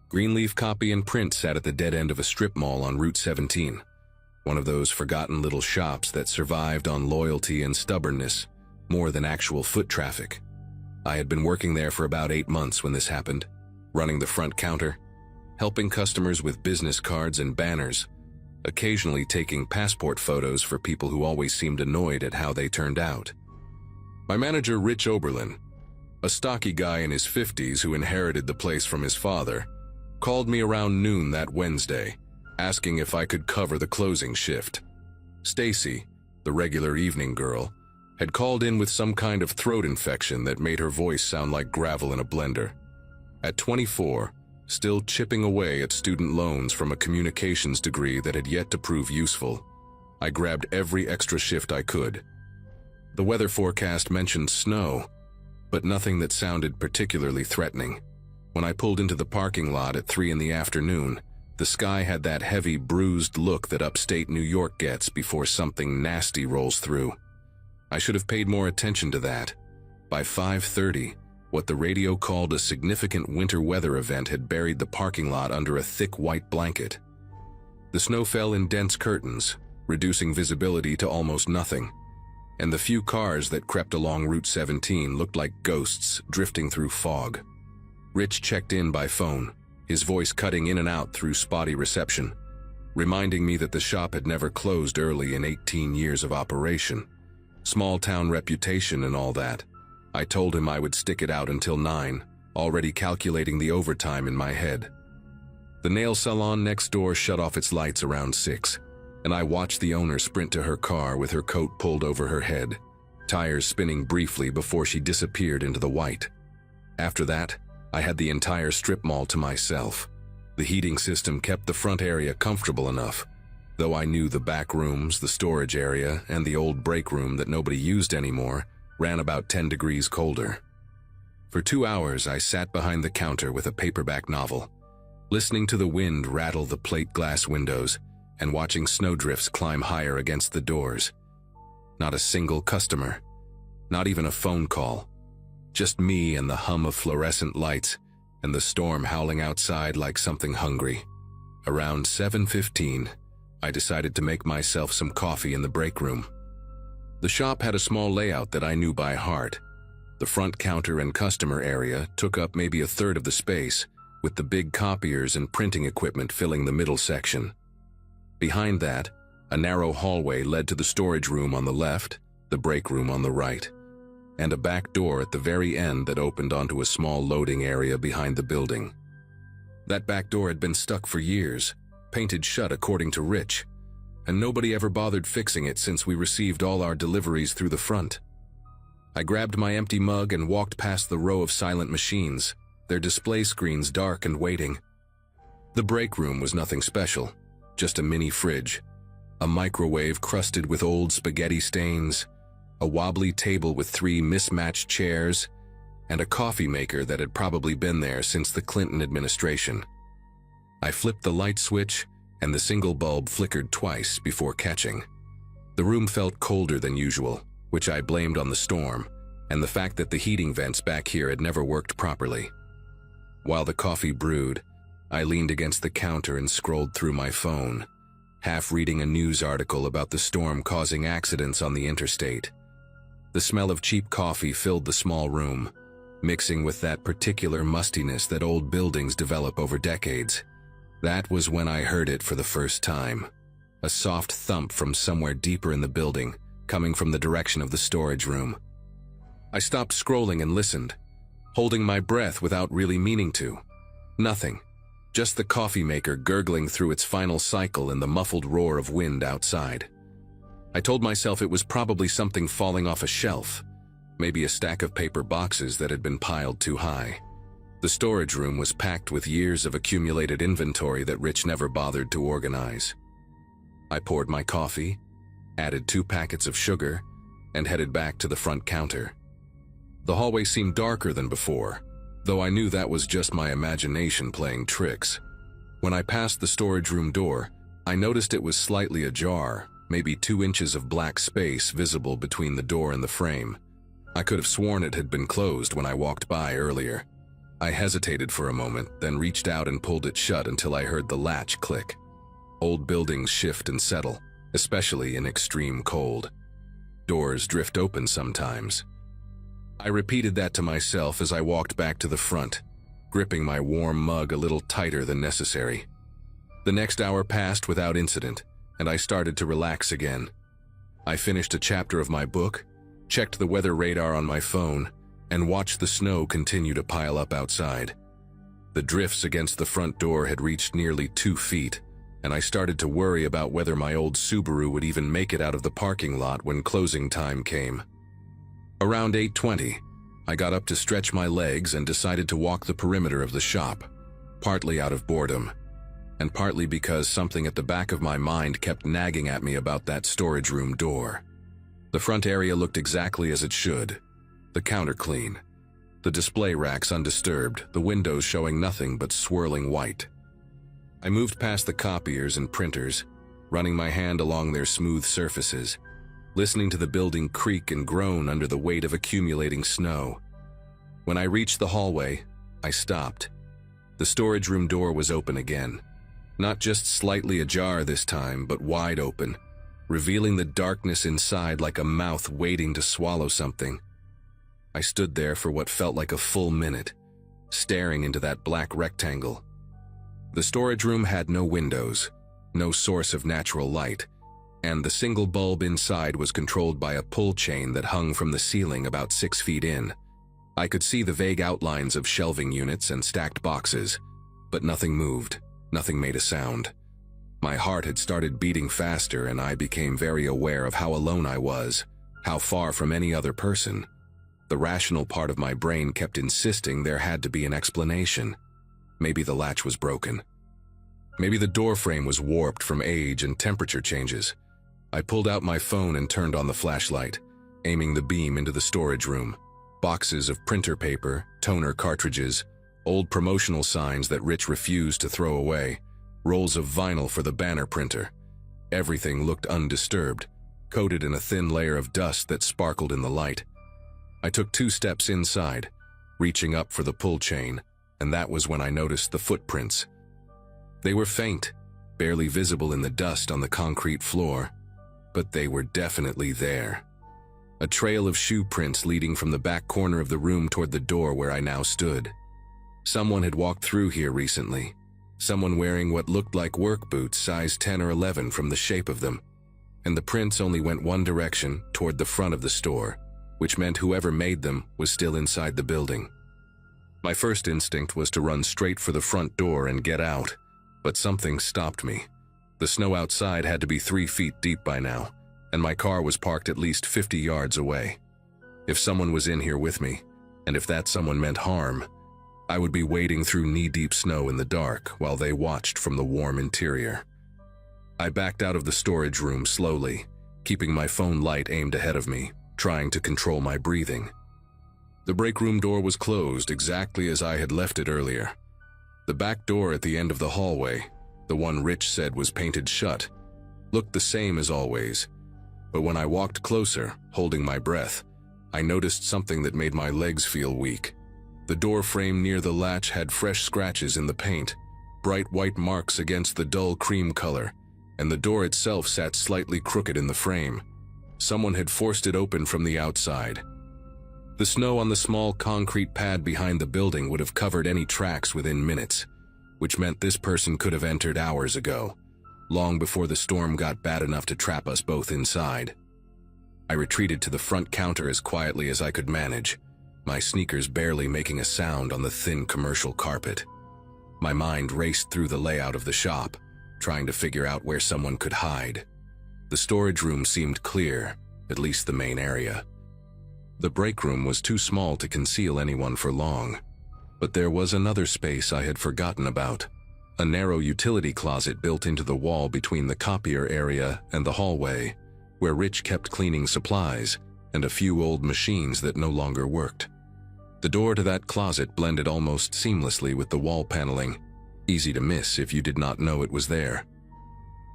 Speaker 1: Greenleaf Copy and Print sat at the dead end of a strip mall on Route 17, one of those forgotten little shops that survived on loyalty and stubbornness more than actual foot traffic. I had been working there for about 8 months when this happened, running the front counter, helping customers with business cards and banners, occasionally taking passport photos for people who always seemed annoyed at how they turned out. My manager, Rich Oberlin, a stocky guy in his 50s who inherited the place from his father, called me around noon that Wednesday, asking if I could cover the closing shift. Stacy, the regular evening girl, had called in with some kind of throat infection that made her voice sound like gravel in a blender. At 24, still chipping away at student loans from a communications degree that had yet to prove useful, I grabbed every extra shift I could. The weather forecast mentioned snow, but nothing that sounded particularly threatening. When I pulled into the parking lot at 3 in the afternoon, the sky had that heavy, bruised look that upstate New York gets before something nasty rolls through. I should have paid more attention to that. By 5:30, what the radio called a significant winter weather event had buried the parking lot under a thick white blanket. The snow fell in dense curtains, reducing visibility to almost nothing, and the few cars that crept along Route 17 looked like ghosts drifting through fog. Rich checked in by phone, his voice cutting in and out through spotty reception, reminding me that the shop had never closed early in 18 years of operation. Small town reputation and all that. I told him I would stick it out until 9, already calculating the overtime in my head. The nail salon next door shut off its lights around 6, and I watched the owner sprint to her car with her coat pulled over her head, tires spinning briefly before she disappeared into the white. After that, I had the entire strip mall to myself. The heating system kept the front area comfortable enough, though I knew the back rooms, the storage area, and the old break room that nobody used anymore ran about 10 degrees colder. For 2 hours, I sat behind the counter with a paperback novel, listening to the wind rattle the plate glass windows and watching snowdrifts climb higher against the doors. Not a single customer, not even a phone call, just me and the hum of fluorescent lights and the storm howling outside like something hungry. Around 7:15, I decided to make myself some coffee in the break room. The shop had a small layout that I knew by heart. The front counter and customer area took up maybe a third of the space, with the big copiers and printing equipment filling the middle section. Behind that, a narrow hallway led to the storage room on the left, the break room on the right, and a back door at the very end that opened onto a small loading area behind the building. That back door had been stuck for years, painted shut according to Rich, and nobody ever bothered fixing it since we received all our deliveries through the front. I grabbed my empty mug and walked past the row of silent machines, their display screens dark and waiting. The break room was nothing special, just a mini fridge, a microwave crusted with old spaghetti stains, a wobbly table with 3 mismatched chairs, and a coffee maker that had probably been there since the Clinton administration. I flipped the light switch, and the single bulb flickered twice before catching. The room felt colder than usual, which I blamed on the storm, and the fact that the heating vents back here had never worked properly. While the coffee brewed, I leaned against the counter and scrolled through my phone, half reading a news article about the storm causing accidents on the interstate. The smell of cheap coffee filled the small room, mixing with that particular mustiness that old buildings develop over decades. That was when I heard it for the first time. A soft thump from somewhere deeper in the building, coming from the direction of the storage room. I stopped scrolling and listened, holding my breath without really meaning to. Nothing. Just the coffee maker gurgling through its final cycle and the muffled roar of wind outside. I told myself it was probably something falling off a shelf, maybe a stack of paper boxes that had been piled too high. The storage room was packed with years of accumulated inventory that Rich never bothered to organize. I poured my coffee, added 2 packets of sugar, and headed back to the front counter. The hallway seemed darker than before, though I knew that was just my imagination playing tricks. When I passed the storage room door, I noticed it was slightly ajar, maybe 2 inches of black space visible between the door and the frame. I could have sworn it had been closed when I walked by earlier. I hesitated for a moment, then reached out and pulled it shut until I heard the latch click. Old buildings shift and settle, especially in extreme cold. Doors drift open sometimes. I repeated that to myself as I walked back to the front, gripping my warm mug a little tighter than necessary. The next hour passed without incident, and I started to relax again. I finished a chapter of my book, checked the weather radar on my phone, and watched the snow continue to pile up outside. The drifts against the front door had reached nearly 2 feet, and I started to worry about whether my old Subaru would even make it out of the parking lot when closing time came. Around 8:20, I got up to stretch my legs and decided to walk the perimeter of the shop, partly out of boredom, and partly because something at the back of my mind kept nagging at me about that storage room door. The front area looked exactly as it should. The counter clean, the display racks undisturbed, the windows showing nothing but swirling white. I moved past the copiers and printers, running my hand along their smooth surfaces, listening to the building creak and groan under the weight of accumulating snow. When I reached the hallway, I stopped. The storage room door was open again, not just slightly ajar this time, but wide open, revealing the darkness inside like a mouth waiting to swallow something. I stood there for what felt like a full minute, staring into that black rectangle. The storage room had no windows, no source of natural light, and the single bulb inside was controlled by a pull chain that hung from the ceiling about 6 feet in. I could see the vague outlines of shelving units and stacked boxes, but nothing moved, Nothing made a sound. My heart had started beating faster, and I became very aware of how alone I was, how far from any other person. The rational part of my brain kept insisting there had to be an explanation. Maybe the latch was broken. Maybe the door frame was warped from age and temperature changes. I pulled out my phone and turned on the flashlight, aiming the beam into the storage room. Boxes of printer paper, toner cartridges, old promotional signs that Rich refused to throw away, rolls of vinyl for the banner printer. Everything looked undisturbed, coated in a thin layer of dust that sparkled in the light. I took 2 steps inside, reaching up for the pull chain, and that was when I noticed the footprints. They were faint, barely visible in the dust on the concrete floor, but they were definitely there. A trail of shoe prints leading from the back corner of the room toward the door where I now stood. Someone had walked through here recently. Someone wearing what looked like work boots size 10 or 11 from the shape of them. And the prints only went one direction, toward the front of the store, which meant whoever made them was still inside the building. My first instinct was to run straight for the front door and get out, but something stopped me. The snow outside had to be 3 feet deep by now, and my car was parked at least 50 yards away. If someone was in here with me, and if that someone meant harm, I would be wading through knee-deep snow in the dark while they watched from the warm interior. I backed out of the storage room slowly, keeping my phone light aimed ahead of me, trying to control my breathing. The break room door was closed exactly as I had left it earlier. The back door at the end of the hallway, the one Rich said was painted shut, looked the same as always. But when I walked closer, holding my breath, I noticed something that made my legs feel weak. The door frame near the latch had fresh scratches in the paint, bright white marks against the dull cream color, and the door itself sat slightly crooked in the frame. Someone had forced it open from the outside. The snow on the small concrete pad behind the building would have covered any tracks within minutes, which meant this person could have entered hours ago, long before the storm got bad enough to trap us both inside. I retreated to the front counter as quietly as I could manage, my sneakers barely making a sound on the thin commercial carpet. My mind raced through the layout of the shop, trying to figure out where someone could hide. The storage room seemed clear, at least the main area. The break room was too small to conceal anyone for long, but there was another space I had forgotten about. A narrow utility closet built into the wall between the copier area and the hallway, where Rich kept cleaning supplies and a few old machines that no longer worked. The door to that closet blended almost seamlessly with the wall paneling, easy to miss if you did not know it was there.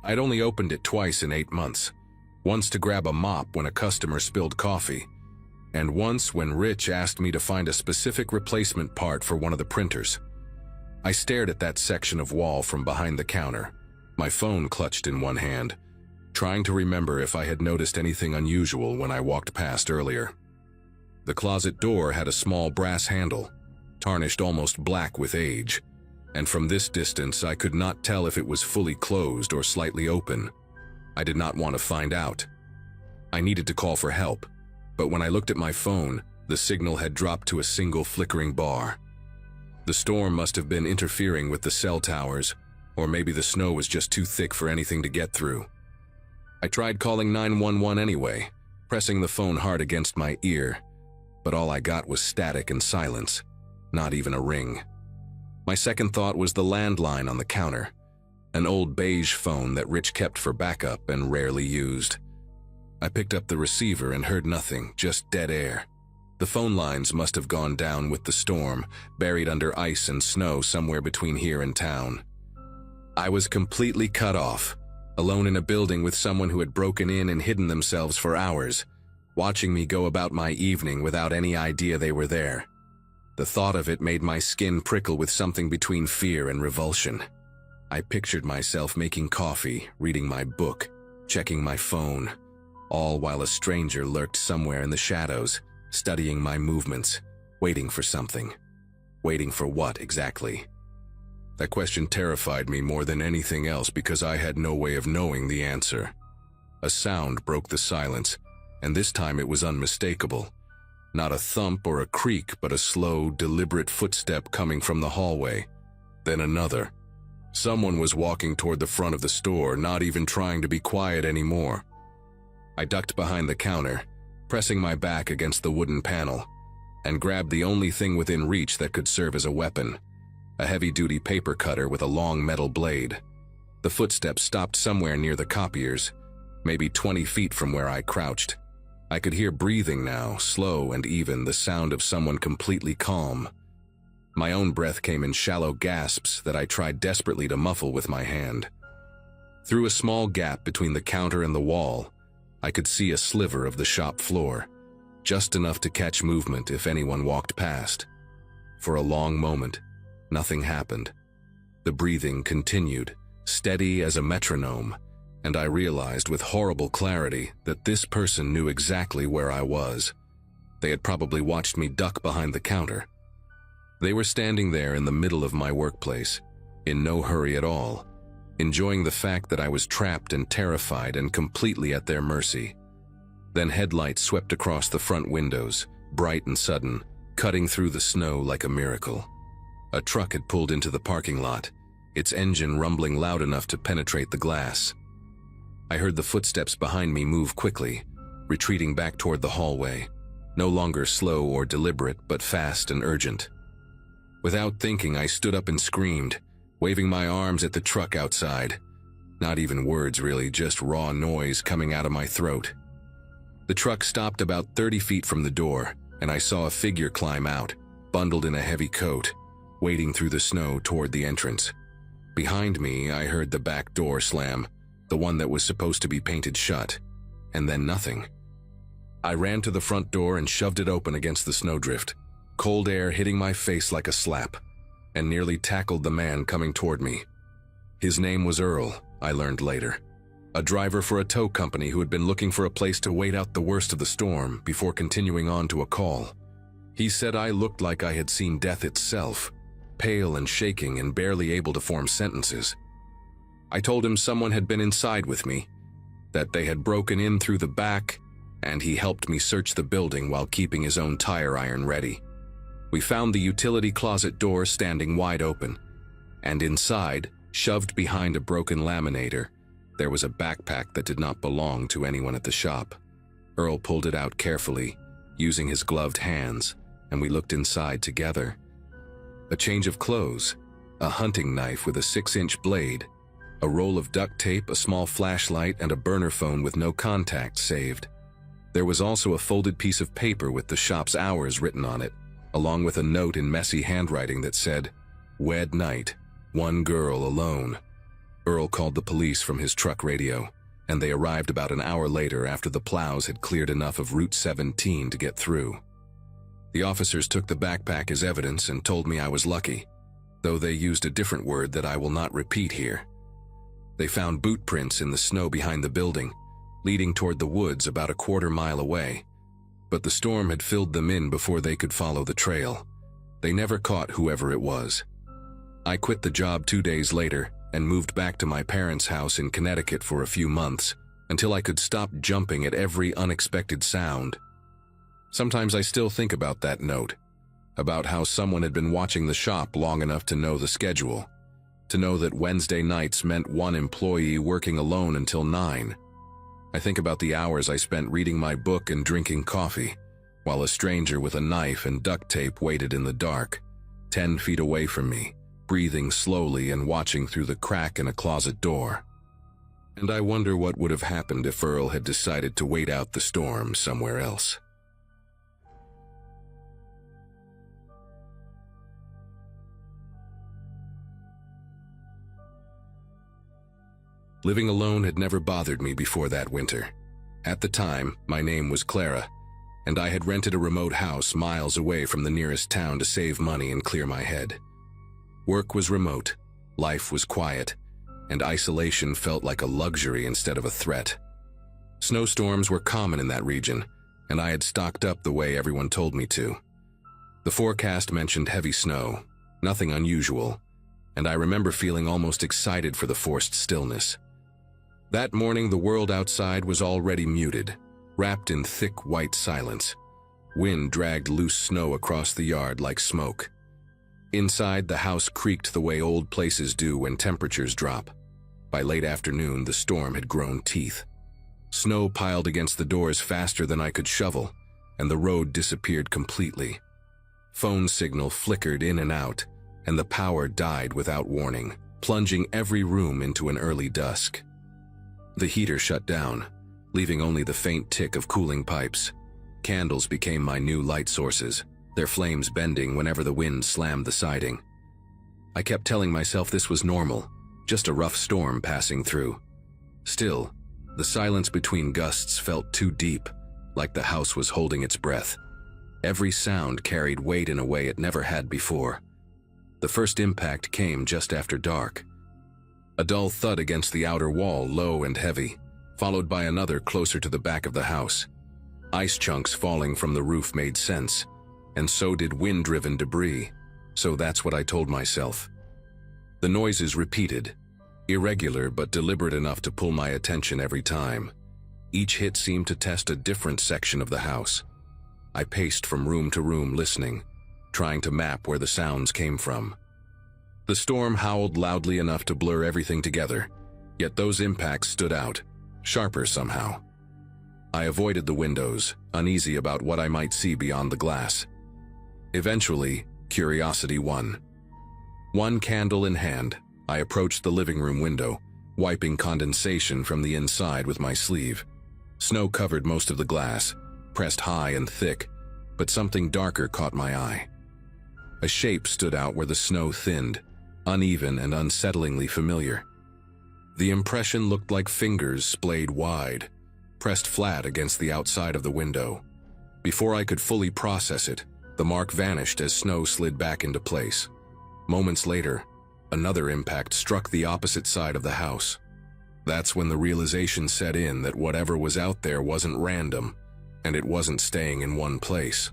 Speaker 1: I'd only opened it twice in 8 months, once to grab a mop when a customer spilled coffee, and once when Rich asked me to find a specific replacement part for one of the printers. I stared at that section of wall from behind the counter, my phone clutched in one hand, trying to remember if I had noticed anything unusual when I walked past earlier. The closet door had a small brass handle, tarnished almost black with age, and from this distance I could not tell if it was fully closed or slightly open. I did not want to find out. I needed to call for help, but when I looked at my phone, the signal had dropped to a single flickering bar. The storm must have been interfering with the cell towers, or maybe the snow was just too thick for anything to get through. I tried calling 911 anyway, pressing the phone hard against my ear, but all I got was static and silence, not even a ring. My second thought was the landline on the counter, an old beige phone that Rich kept for backup and rarely used. I picked up the receiver and heard nothing, just dead air. The phone lines must have gone down with the storm, buried under ice and snow somewhere between here and town. I was completely cut off, alone in a building with someone who had broken in and hidden themselves for hours, watching me go about my evening without any idea they were there. The thought of it made my skin prickle with something between fear and revulsion. I pictured myself making coffee, reading my book, checking my phone, all while a stranger lurked somewhere in the shadows, studying my movements, waiting for something. Waiting for what exactly? That question terrified me more than anything else because I had no way of knowing the answer. A sound broke the silence, and this time it was unmistakable. Not a thump or a creak, but a slow, deliberate footstep coming from the hallway. Then another. Someone was walking toward the front of the store, not even trying to be quiet anymore. I ducked behind the counter, pressing my back against the wooden panel, and grabbed the only thing within reach that could serve as a weapon, a heavy-duty paper cutter with a long metal blade. The footsteps stopped somewhere near the copiers, maybe 20 feet from where I crouched. I could hear breathing now, slow and even, the sound of someone completely calm. My own breath came in shallow gasps that I tried desperately to muffle with my hand. Through a small gap between the counter and the wall, I could see a sliver of the shop floor, just enough to catch movement if anyone walked past. For a long moment, nothing happened. The breathing continued, steady as a metronome, and I realized with horrible clarity that this person knew exactly where I was. They had probably watched me duck behind the counter. They were standing there in the middle of my workplace, in no hurry at all, enjoying the fact that I was trapped and terrified and completely at their mercy. Then headlights swept across the front windows, bright and sudden, cutting through the snow like a miracle. A truck had pulled into the parking lot, its engine rumbling loud enough to penetrate the glass. I heard the footsteps behind me move quickly, retreating back toward the hallway, no longer slow or deliberate, but fast and urgent. Without thinking, I stood up and screamed, waving my arms at the truck outside. Not even words really, just raw noise coming out of my throat. The truck stopped about 30 feet from the door, and I saw a figure climb out, bundled in a heavy coat, wading through the snow toward the entrance. Behind me, I heard the back door slam, the one that was supposed to be painted shut, and then nothing. I ran to the front door and shoved it open against the snowdrift, cold air hitting my face like a slap, and nearly tackled the man coming toward me. His name was Earl, I learned later, a driver for a tow company who had been looking for a place to wait out the worst of the storm before continuing on to a call. He said I looked like I had seen death itself, pale and shaking and barely able to form sentences. I told him someone had been inside with me, that they had broken in through the back, and he helped me search the building while keeping his own tire iron ready. We found the utility closet door standing wide open, and inside, shoved behind a broken laminator, there was a backpack that did not belong to anyone at the shop. Earl pulled it out carefully, using his gloved hands, and we looked inside together. A change of clothes, a hunting knife with a 6-inch blade, a roll of duct tape, a small flashlight, and a burner phone with no contact saved. There was also a folded piece of paper with the shop's hours written on it, along with a note in messy handwriting that said, "Wed night, one girl alone." Earl called the police from his truck radio, and they arrived about an hour later after the plows had cleared enough of Route 17 to get through. The officers took the backpack as evidence and told me I was lucky, though they used a different word that I will not repeat here. They found boot prints in the snow behind the building, leading toward the woods about a quarter-mile away, but the storm had filled them in before they could follow the trail. They never caught whoever it was. I quit the job 2 days later and moved back to my parents' house in Connecticut for a few months, until I could stop jumping at every unexpected sound. Sometimes I still think about that note, about how someone had been watching the shop long enough to know the schedule, to know that Wednesday nights meant one employee working alone until 9. I think about the hours I spent reading my book and drinking coffee, while a stranger with a knife and duct tape waited in the dark, 10 feet away from me, breathing slowly and watching through the crack in a closet door. And I wonder what would have happened if Earl had decided to wait out the storm somewhere else. Living alone had never bothered me before that winter. At the time, my name was Clara, and I had rented a remote house miles away from the nearest town to save money and clear my head. Work was remote, life was quiet, and isolation felt like a luxury instead of a threat. Snowstorms were common in that region, and I had stocked up the way everyone told me to. The forecast mentioned heavy snow, nothing unusual, and I remember feeling almost excited for the forced stillness. That morning, the world outside was already muted, wrapped in thick white silence. Wind dragged loose snow across the yard like smoke. Inside, the house creaked the way old places do when temperatures drop. By late afternoon, the storm had grown teeth. Snow piled against the doors faster than I could shovel, and the road disappeared completely. Phone signal flickered in and out, and the power died without warning, plunging every room into an early dusk. The heater shut down, leaving only the faint tick of cooling pipes. Candles became my new light sources, their flames bending whenever the wind slammed the siding. I kept telling myself this was normal, just a rough storm passing through. Still, the silence between gusts felt too deep, like the house was holding its breath. Every sound carried weight in a way it never had before. The first impact came just after dark. A dull thud against the outer wall, low and heavy, followed by another closer to the back of the house. Ice chunks falling from the roof made sense, and so did wind-driven debris, so that's what I told myself. The noises repeated, irregular but deliberate enough to pull my attention every time. Each hit seemed to test a different section of the house. I paced from room to room listening, trying to map where the sounds came from. The storm howled loudly enough to blur everything together, yet those impacts stood out, sharper somehow. I avoided the windows, uneasy about what I might see beyond the glass. Eventually, curiosity won. One candle in hand, I approached the living room window, wiping condensation from the inside with my sleeve. Snow covered most of the glass, pressed high and thick, but something darker caught my eye. A shape stood out where the snow thinned, uneven and unsettlingly familiar. The impression looked like fingers splayed wide, pressed flat against the outside of the window. Before I could fully process it, the mark vanished as snow slid back into place. Moments later, another impact struck the opposite side of the house. That's when the realization set in that whatever was out there wasn't random, and it wasn't staying in one place.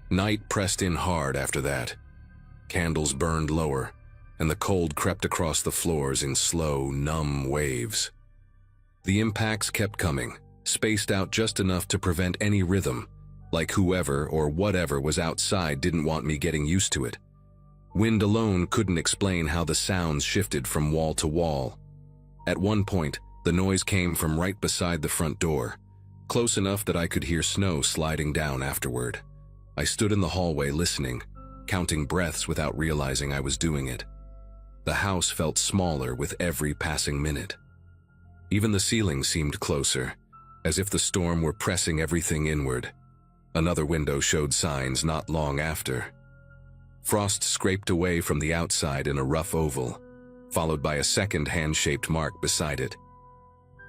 Speaker 1: Night pressed in hard after that. Candles burned lower, and the cold crept across the floors in slow, numb waves. The impacts kept coming, spaced out just enough to prevent any rhythm, like whoever or whatever was outside didn't want me getting used to it. Wind alone couldn't explain how the sounds shifted from wall to wall. At one point, the noise came from right beside the front door, close enough that I could hear snow sliding down afterward. I stood in the hallway listening, counting breaths without realizing I was doing it. The house felt smaller with every passing minute. Even the ceiling seemed closer, as if the storm were pressing everything inward. Another window showed signs not long after. Frost scraped away from the outside in a rough oval, followed by a second hand-shaped mark beside it.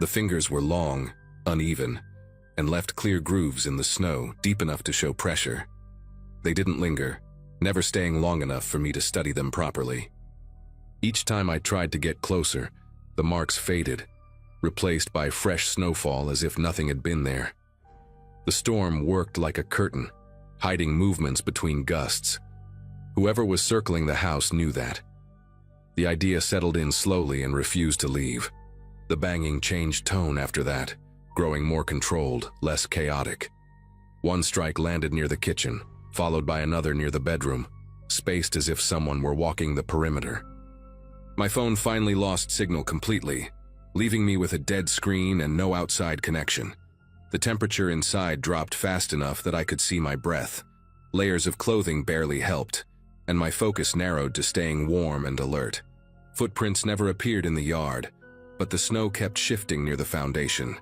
Speaker 1: The fingers were long, uneven, and left clear grooves in the snow, deep enough to show pressure. They didn't linger, never staying long enough for me to study them properly. Each time I tried to get closer, the marks faded, replaced by fresh snowfall as if nothing had been there. The storm worked like a curtain, hiding movements between gusts. Whoever was circling the house knew that. The idea settled in slowly and refused to leave. The banging changed tone after that, growing more controlled, less chaotic. One strike landed near the kitchen, followed by another near the bedroom, spaced as if someone were walking the perimeter. My phone finally lost signal completely, leaving me with a dead screen and no outside connection. The temperature inside dropped fast enough that I could see my breath. Layers of clothing barely helped, and my focus narrowed to staying warm and alert. Footprints never appeared in the yard, but the snow kept shifting near the foundation.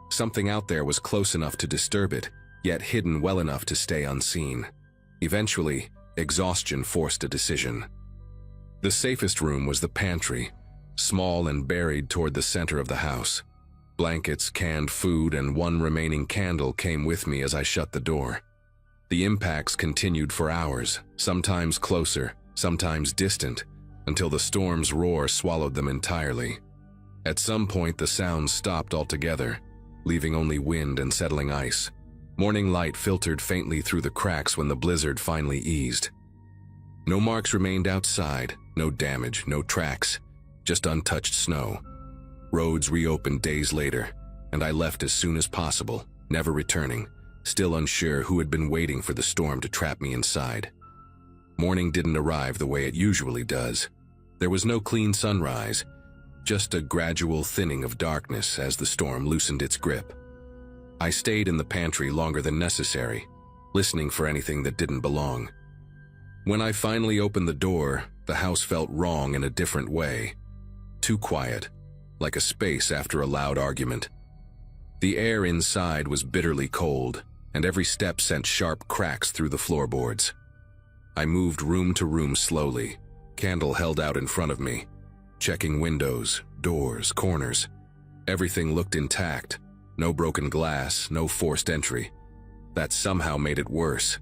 Speaker 1: Something out there was close enough to disturb it, yet hidden well enough to stay unseen. Eventually, exhaustion forced a decision. The safest room was the pantry, small and buried toward the center of the house. Blankets, canned food, and one remaining candle came with me as I shut the door. The impacts continued for hours, sometimes closer, sometimes distant, until the storm's roar swallowed them entirely. At some point, the sounds stopped altogether, leaving only wind and settling ice. Morning light filtered faintly through the cracks when the blizzard finally eased. No marks remained outside, no damage, no tracks, just untouched snow. Roads reopened days later, and I left as soon as possible, never returning, still unsure who had been waiting for the storm to trap me inside. Morning didn't arrive the way it usually does. There was no clean sunrise, just a gradual thinning of darkness as the storm loosened its grip. I stayed in the pantry longer than necessary, listening for anything that didn't belong. When I finally opened the door, the house felt wrong in a different way. Too quiet, like a space after a loud argument. The air inside was bitterly cold, and every step sent sharp cracks through the floorboards. I moved room to room slowly, candle held out in front of me, checking windows, doors, corners. Everything looked intact, no broken glass, no forced entry. That somehow made it worse.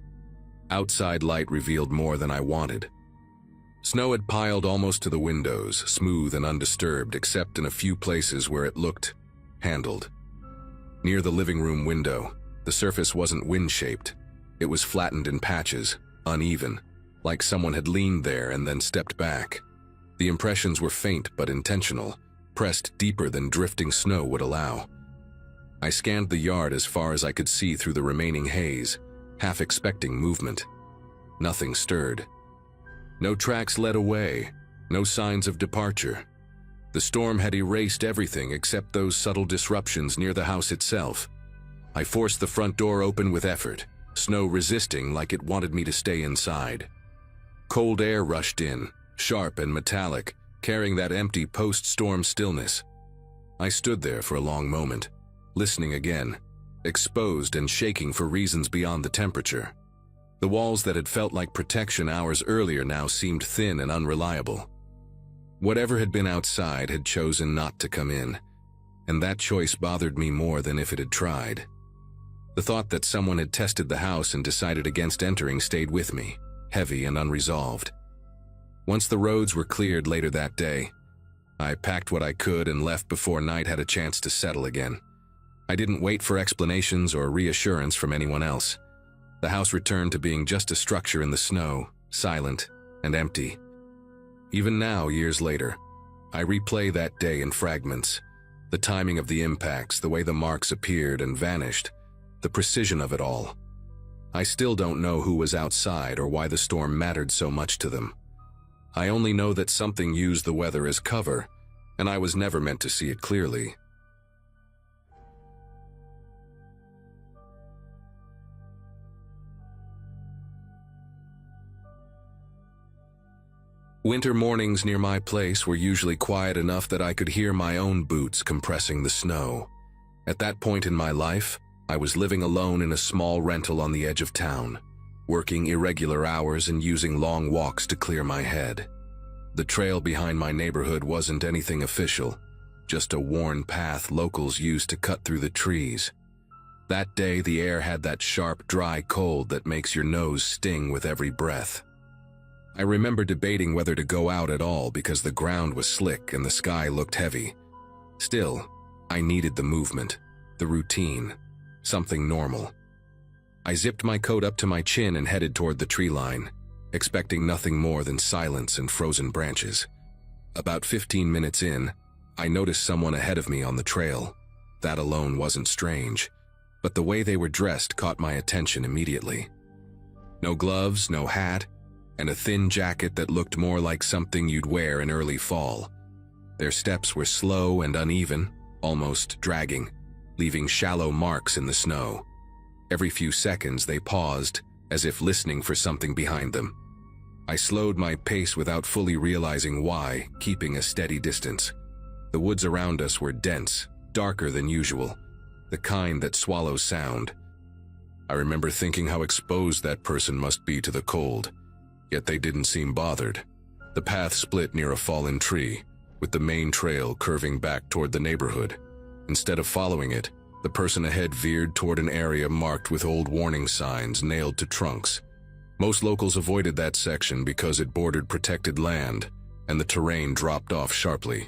Speaker 1: Outside light revealed more than I wanted. Snow had piled almost to the windows, smooth and undisturbed except in a few places where it looked handled. Near the living room window, the surface wasn't wind-shaped. It was flattened in patches, uneven, like someone had leaned there and then stepped back. The impressions were faint but intentional, pressed deeper than drifting snow would allow. I scanned the yard as far as I could see through the remaining haze, half expecting movement. Nothing stirred. No tracks led away, no signs of departure. The storm had erased everything except those subtle disruptions near the house itself. I forced the front door open with effort, snow resisting like it wanted me to stay inside. Cold air rushed in, sharp and metallic, carrying that empty post-storm stillness. I stood there for a long moment, listening again, exposed and shaking for reasons beyond the temperature. The walls that had felt like protection hours earlier now seemed thin and unreliable. Whatever had been outside had chosen not to come in, and that choice bothered me more than if it had tried. The thought that someone had tested the house and decided against entering stayed with me, heavy and unresolved. Once the roads were cleared later that day, I packed what I could and left before night had a chance to settle again. I didn't wait for explanations or reassurance from anyone else. The house returned to being just a structure in the snow, silent and empty. Even now, years later, I replay that day in fragments. The timing of the impacts, the way the marks appeared and vanished, the precision of it all. I still don't know who was outside or why the storm mattered so much to them. I only know that something used the weather as cover, and I was never meant to see it clearly. Winter mornings near my place were usually quiet enough that I could hear my own boots compressing the snow. At that point in my life, I was living alone in a small rental on the edge of town, working irregular hours and using long walks to clear my head. The trail behind my neighborhood wasn't anything official, just a worn path locals used to cut through the trees. That day, the air had that sharp, dry cold that makes your nose sting with every breath. I remember debating whether to go out at all because the ground was slick and the sky looked heavy. Still, I needed the movement, the routine, something normal. I zipped my coat up to my chin and headed toward the tree line, expecting nothing more than silence and frozen branches. About 15 minutes in, I noticed someone ahead of me on the trail. That alone wasn't strange, but the way they were dressed caught my attention immediately. No gloves, no hat, and a thin jacket that looked more like something you'd wear in early fall. Their steps were slow and uneven, almost dragging, leaving shallow marks in the snow. Every few seconds they paused, as if listening for something behind them. I slowed my pace without fully realizing why, keeping a steady distance. The woods around us were dense, darker than usual, the kind that swallows sound. I remember thinking how exposed that person must be to the cold. Yet they didn't seem bothered. The path split near a fallen tree, with the main trail curving back toward the neighborhood. Instead of following it, the person ahead veered toward an area marked with old warning signs nailed to trunks. Most locals avoided that section because it bordered protected land, and the terrain dropped off sharply.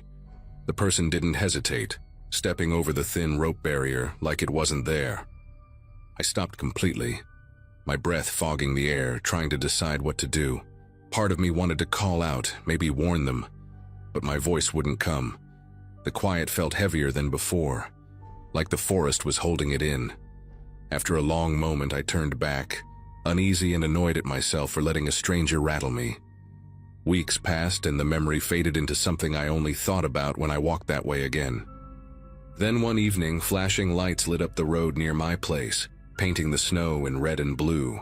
Speaker 1: The person didn't hesitate, stepping over the thin rope barrier like it wasn't there. I stopped completely, my breath fogging the air, trying to decide what to do. Part of me wanted to call out, maybe warn them, but my voice wouldn't come. The quiet felt heavier than before, like the forest was holding it in. After a long moment, I turned back, uneasy and annoyed at myself for letting a stranger rattle me. Weeks passed and the memory faded into something I only thought about when I walked that way again. Then one evening, flashing lights lit up the road near my place, painting the snow in red and blue.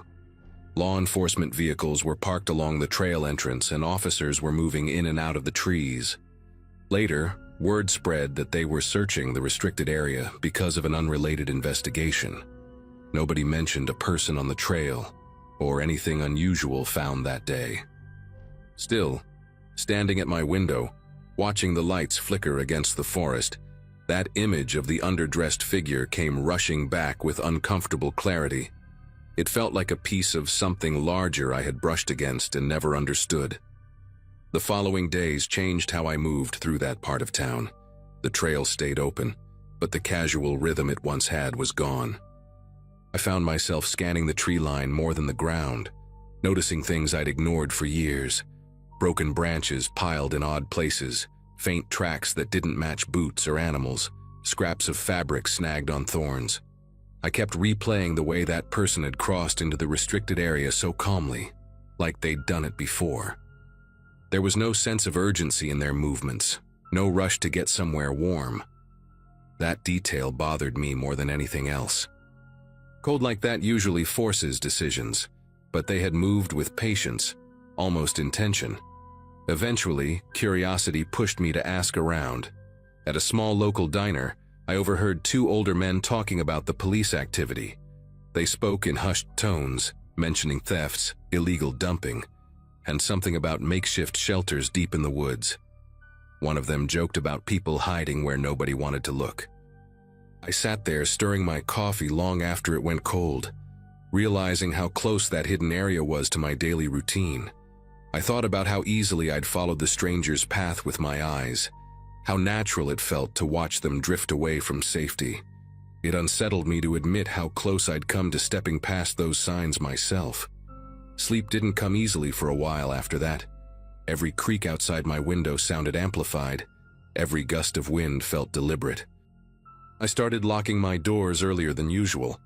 Speaker 1: Law enforcement vehicles were parked along the trail entrance and officers were moving in and out of the trees. Later, word spread that they were searching the restricted area because of an unrelated investigation. Nobody mentioned a person on the trail or anything unusual found that day. Still, standing at my window, watching the lights flicker against the forest, that image of the underdressed figure came rushing back with uncomfortable clarity. It felt like a piece of something larger I had brushed against and never understood. The following days changed how I moved through that part of town. The trail stayed open, but the casual rhythm it once had was gone. I found myself scanning the tree line more than the ground, noticing things I'd ignored for years. Broken branches piled in odd places, faint tracks that didn't match boots or animals, scraps of fabric snagged on thorns. I kept replaying the way that person had crossed into the restricted area so calmly, like they'd done it before. There was no sense of urgency in their movements, no rush to get somewhere warm. That detail bothered me more than anything else. Cold like that usually forces decisions, but they had moved with patience, almost intention. Eventually, curiosity pushed me to ask around. At a small local diner, I overheard two older men talking about the police activity. They spoke in hushed tones, mentioning thefts, illegal dumping, and something about makeshift shelters deep in the woods. One of them joked about people hiding where nobody wanted to look. I sat there stirring my coffee long after it went cold, realizing how close that hidden area was to my daily routine. I thought about how easily I'd followed the stranger's path with my eyes, how natural it felt to watch them drift away from safety. It unsettled me to admit how close I'd come to stepping past those signs myself. Sleep didn't come easily for a while after that. Every creak outside my window sounded amplified. Every gust of wind felt deliberate. I started locking my doors earlier than usual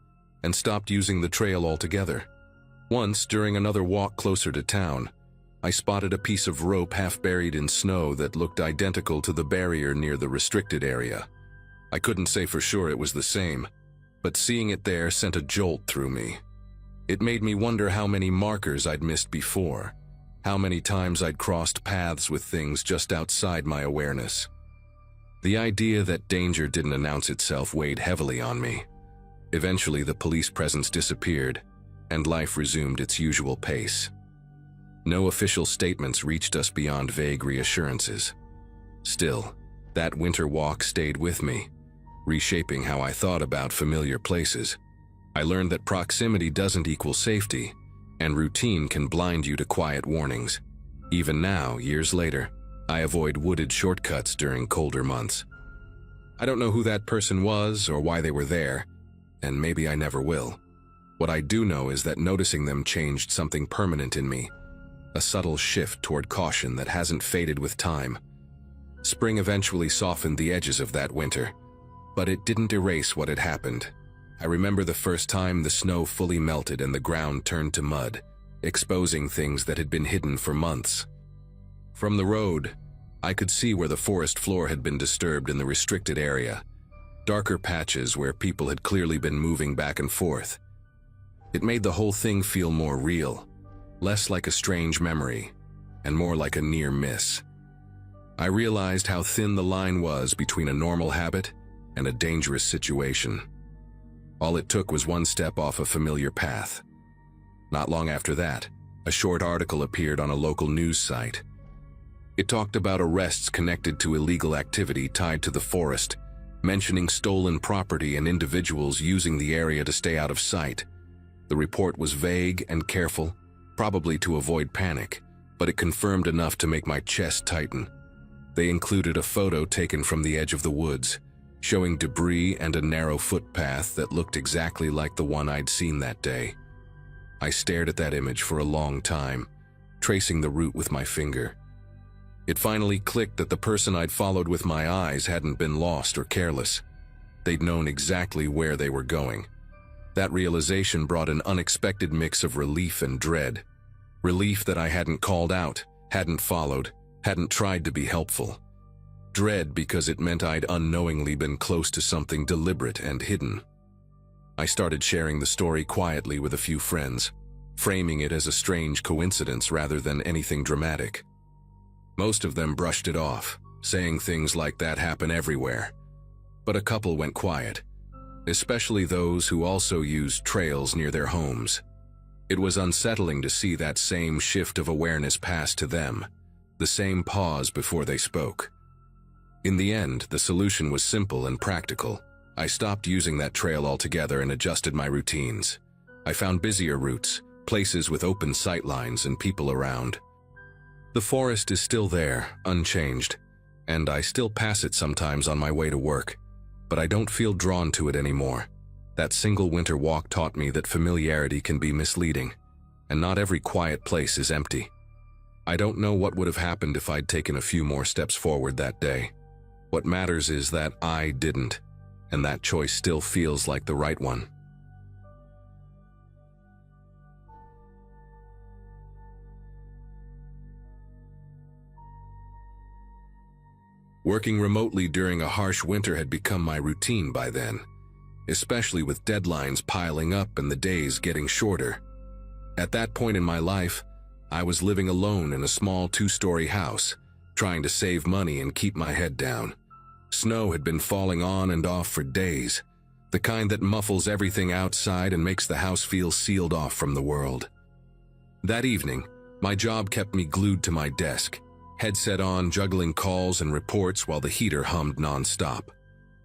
Speaker 1: and stopped using the trail altogether. Once, during another walk closer to town, I spotted a piece of rope half buried in snow that looked identical to the barrier near the restricted area. I couldn't say for sure it was the same, but seeing it there sent a jolt through me. It made me wonder how many markers I'd missed before, how many times I'd crossed paths with things just outside my awareness. The idea that danger didn't announce itself weighed heavily on me. Eventually, the police presence disappeared, and life resumed its usual pace. No official statements reached us beyond vague reassurances. Still, that winter walk stayed with me, reshaping how I thought about familiar places. I learned that proximity doesn't equal safety, and routine can blind you to quiet warnings. Even now, years later, I avoid wooded shortcuts during colder months. I don't know who that person was or why they were there, and maybe I never will. What I do know is that noticing them changed something permanent in me, a subtle shift toward caution that hasn't faded with time. Spring eventually softened the edges of that winter, but it didn't erase what had happened. I remember the first time the snow fully melted and the ground turned to mud, exposing things that had been hidden for months. From the road, I could see where the forest floor had been disturbed in the restricted area, darker patches where people had clearly been moving back and forth. It made the whole thing feel more real, less like a strange memory, and more like a near miss. I realized how thin the line was between a normal habit and a dangerous situation. All it took was one step off a familiar path. Not long after that, a short article appeared on a local news site. It talked about arrests connected to illegal activity tied to the forest, mentioning stolen property and individuals using the area to stay out of sight. The report was vague and careful, probably to avoid panic, but it confirmed enough to make my chest tighten. They included a photo taken from the edge of the woods, showing debris and a narrow footpath that looked exactly like the one I'd seen that day. I stared at that image for a long time, tracing the route with my finger. It finally clicked that the person I'd followed with my eyes hadn't been lost or careless. They'd known exactly where they were going. That realization brought an unexpected mix of relief and dread. Relief that I hadn't called out, hadn't followed, hadn't tried to be helpful. Dread because it meant I'd unknowingly been close to something deliberate and hidden. I started sharing the story quietly with a few friends, framing it as a strange coincidence rather than anything dramatic. Most of them brushed it off, saying things like that happen everywhere. But a couple went quiet, especially those who also used trails near their homes. It was unsettling to see that same shift of awareness pass to them, the same pause before they spoke. In the end, the solution was simple and practical. I stopped using that trail altogether and adjusted my routines. I found busier routes, places with open sightlines and people around. The forest is still there, unchanged, and I still pass it sometimes on my way to work, but I don't feel drawn to it anymore. That single winter walk taught me that familiarity can be misleading, and not every quiet place is empty. I don't know what would have happened if I'd taken a few more steps forward that day. What matters is that I didn't, and that choice still feels like the right one. Working remotely during a harsh winter had become my routine by then, especially with deadlines piling up and the days getting shorter. At that point in my life, I was living alone in a small 2-story house, trying to save money and keep my head down. Snow had been falling on and off for days, the kind that muffles everything outside and makes the house feel sealed off from the world. That evening, my job kept me glued to my desk, headset on, juggling calls and reports while the heater hummed non-stop.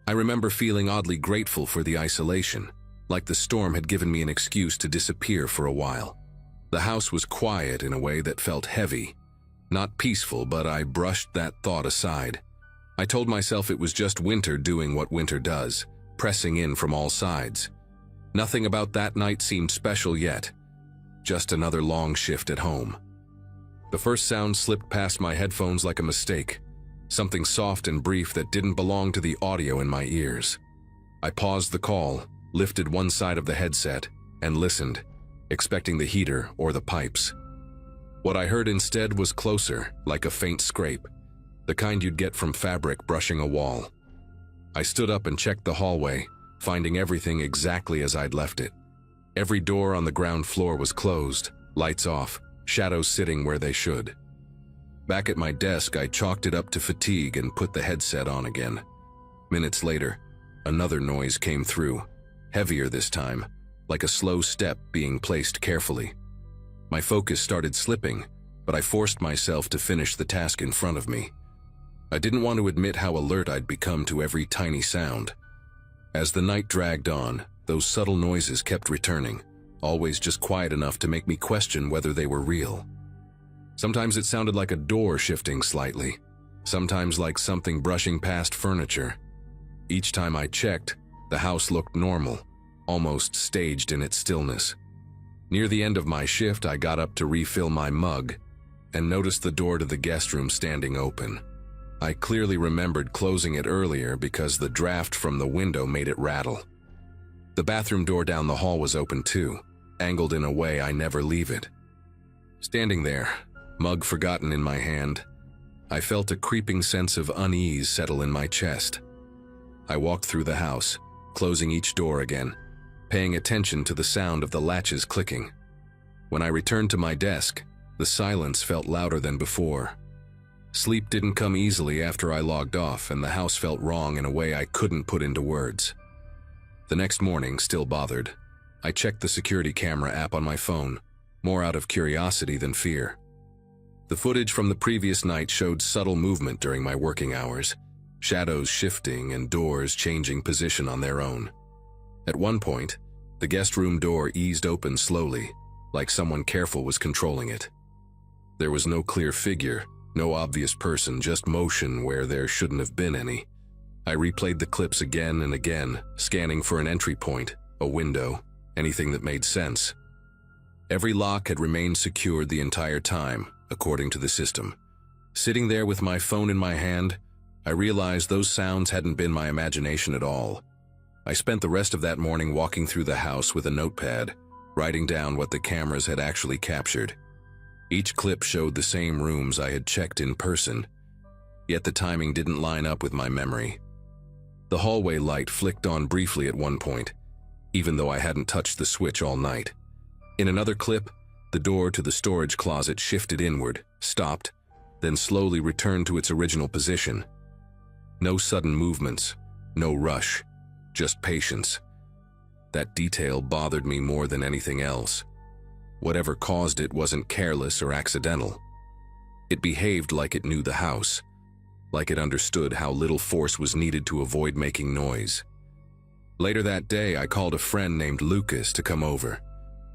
Speaker 1: I remember feeling oddly grateful for the isolation, like the storm had given me an excuse to disappear for a while. The house was quiet in a way that felt heavy, not peaceful, but I brushed that thought aside. I told myself it was just winter doing what winter does, pressing in from all sides. Nothing about that night seemed special yet, just another long shift at home. The first sound slipped past my headphones like a mistake, something soft and brief that didn't belong to the audio in my ears. I paused the call, lifted one side of the headset, and listened, expecting the heater or the pipes. What I heard instead was closer, like a faint scrape, the kind you'd get from fabric brushing a wall. I stood up and checked the hallway, finding everything exactly as I'd left it. Every door on the ground floor was closed, lights off, shadows sitting where they should. Back at my desk, I chalked it up to fatigue and put the headset on again. Minutes later, another noise came through, heavier this time, like a slow step being placed carefully. My focus started slipping, but I forced myself to finish the task in front of me. I didn't want to admit how alert I'd become to every tiny sound. As the night dragged on, those subtle noises kept returning, always just quiet enough to make me question whether they were real. Sometimes it sounded like a door shifting slightly, sometimes like something brushing past furniture. Each time I checked, the house looked normal, almost staged in its stillness. Near the end of my shift, I got up to refill my mug and noticed the door to the guest room standing open. I clearly remembered closing it earlier because the draft from the window made it rattle. The bathroom door down the hall was open too, angled in a way I never leave it. Standing there, mug forgotten in my hand, I felt a creeping sense of unease settle in my chest. I walked through the house, closing each door again, paying attention to the sound of the latches clicking. When I returned to my desk, the silence felt louder than before. Sleep didn't come easily after I logged off, and the house felt wrong in a way I couldn't put into words. The next morning, still bothered, I checked the security camera app on my phone, more out of curiosity than fear. The footage from the previous night showed subtle movement during my working hours, shadows shifting and doors changing position on their own. At one point, the guest room door eased open slowly, like someone careful was controlling it. There was no clear figure, no obvious person, just motion where there shouldn't have been any. I replayed the clips again and again, scanning for an entry point, a window, anything that made sense. Every lock had remained secured the entire time, according to the system. Sitting there with my phone in my hand, I realized those sounds hadn't been my imagination at all. I spent the rest of that morning walking through the house with a notepad, writing down what the cameras had actually captured. Each clip showed the same rooms I had checked in person, yet the timing didn't line up with my memory. The hallway light flicked on briefly at one point, even though I hadn't touched the switch all night. In another clip, the door to the storage closet shifted inward, stopped, then slowly returned to its original position. No sudden movements, no rush, just patience. That detail bothered me more than anything else. Whatever caused it wasn't careless or accidental. It behaved like it knew the house, like it understood how little force was needed to avoid making noise. Later that day, I called a friend named Lucas to come over,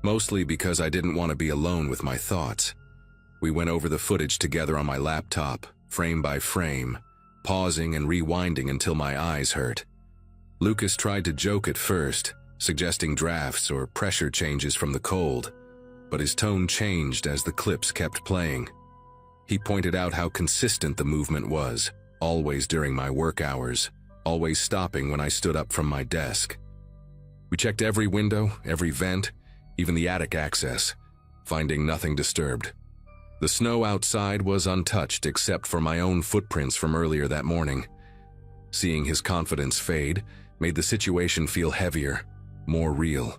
Speaker 1: mostly because I didn't want to be alone with my thoughts. We went over the footage together on my laptop, frame by frame, pausing and rewinding until my eyes hurt. Lucas tried to joke at first, suggesting drafts or pressure changes from the cold, but his tone changed as the clips kept playing. He pointed out how consistent the movement was, always during my work hours, always stopping when I stood up from my desk. We checked every window, every vent, even the attic access, finding nothing disturbed. The snow outside was untouched except for my own footprints from earlier that morning. Seeing his confidence fade made the situation feel heavier, more real.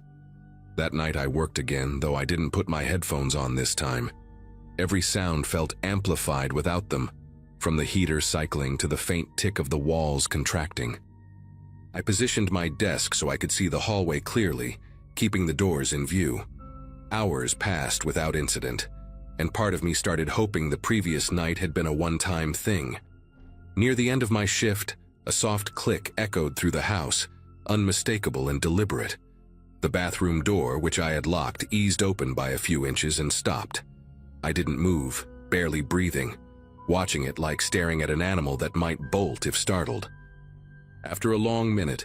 Speaker 1: That night I worked again, though I didn't put my headphones on this time. Every sound felt amplified without them, from the heater cycling to the faint tick of the walls contracting. I positioned my desk so I could see the hallway clearly, keeping the doors in view. Hours passed without incident, and part of me started hoping the previous night had been a one-time thing. Near the end of my shift, a soft click echoed through the house, unmistakable and deliberate. The bathroom door, which I had locked, eased open by a few inches and stopped. I didn't move, barely breathing, watching it like staring at an animal that might bolt if startled. After a long minute,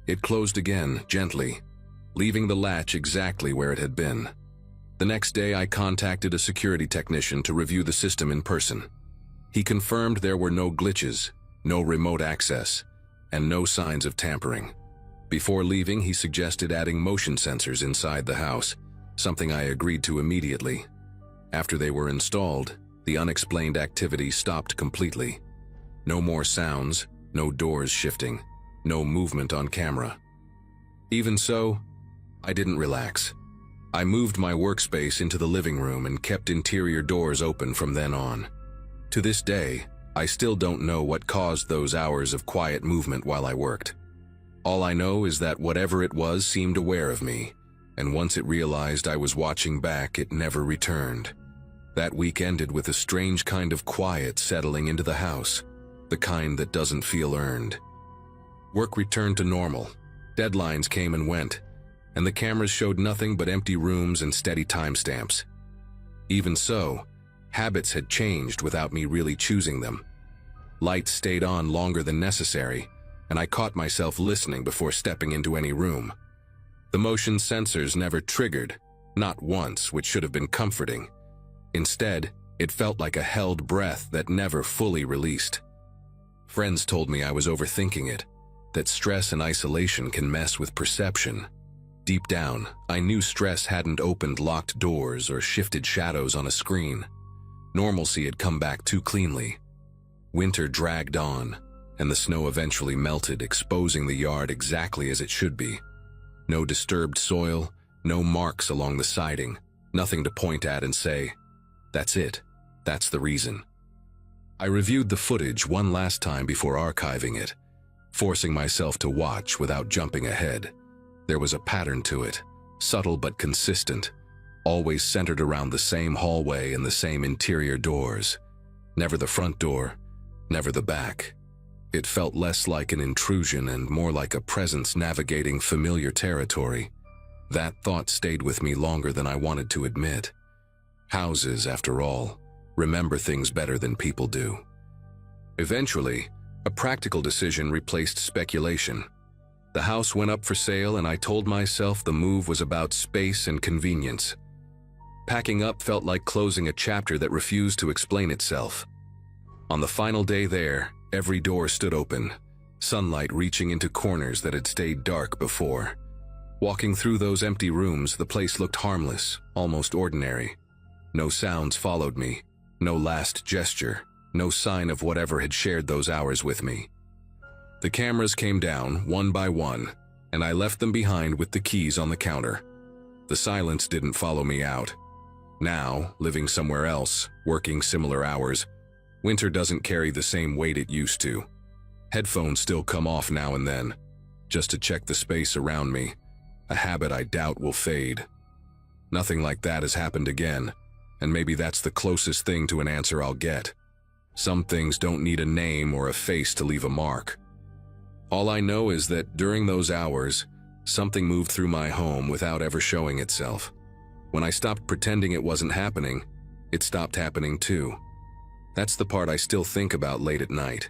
Speaker 1: it closed again, gently, leaving the latch exactly where it had been. The next day, I contacted a security technician to review the system in person. He confirmed there were no glitches, no remote access, and no signs of tampering. Before leaving, he suggested adding motion sensors inside the house, something I agreed to immediately. After they were installed, the unexplained activity stopped completely. No more sounds, no doors shifting, no movement on camera. Even so, I didn't relax. I moved my workspace into the living room and kept interior doors open from then on. To this day, I still don't know what caused those hours of quiet movement while I worked. All I know is that whatever it was seemed aware of me, and once it realized I was watching back, it never returned. That week ended with a strange kind of quiet settling into the house, the kind that doesn't feel earned. Work returned to normal. Deadlines came and went, and the cameras showed nothing but empty rooms and steady timestamps. Even so, habits had changed without me really choosing them. Lights stayed on longer than necessary, and I caught myself listening before stepping into any room. The motion sensors never triggered, not once, which should have been comforting. Instead, it felt like a held breath that never fully released. Friends told me I was overthinking it, that stress and isolation can mess with perception. Deep down, I knew stress hadn't opened locked doors or shifted shadows on a screen. Normalcy had come back too cleanly. Winter dragged on, and the snow eventually melted, exposing the yard exactly as it should be. No disturbed soil, no marks along the siding, nothing to point at and say, "That's it, that's the reason." I reviewed the footage one last time before archiving it, forcing myself to watch without jumping ahead. There was a pattern to it, subtle but consistent, always centered around the same hallway and the same interior doors. Never the front door, never the back. It felt less like an intrusion and more like a presence navigating familiar territory. That thought stayed with me longer than I wanted to admit. Houses, after all, remember things better than people do. Eventually, a practical decision replaced speculation. The house went up for sale, and I told myself the move was about space and convenience. Packing up felt like closing a chapter that refused to explain itself. On the final day there, every door stood open, sunlight reaching into corners that had stayed dark before. Walking through those empty rooms, the place looked harmless, almost ordinary. No sounds followed me, no last gesture, no sign of whatever had shared those hours with me. The cameras came down, one by one, and I left them behind with the keys on the counter. The silence didn't follow me out. Now, living somewhere else, working similar hours, winter doesn't carry the same weight it used to. Headphones still come off now and then, just to check the space around me, a habit I doubt will fade. Nothing like that has happened again, and maybe that's the closest thing to an answer I'll get. Some things don't need a name or a face to leave a mark. All I know is that during those hours, something moved through my home without ever showing itself. When I stopped pretending it wasn't happening, it stopped happening too. That's the part I still think about late at night.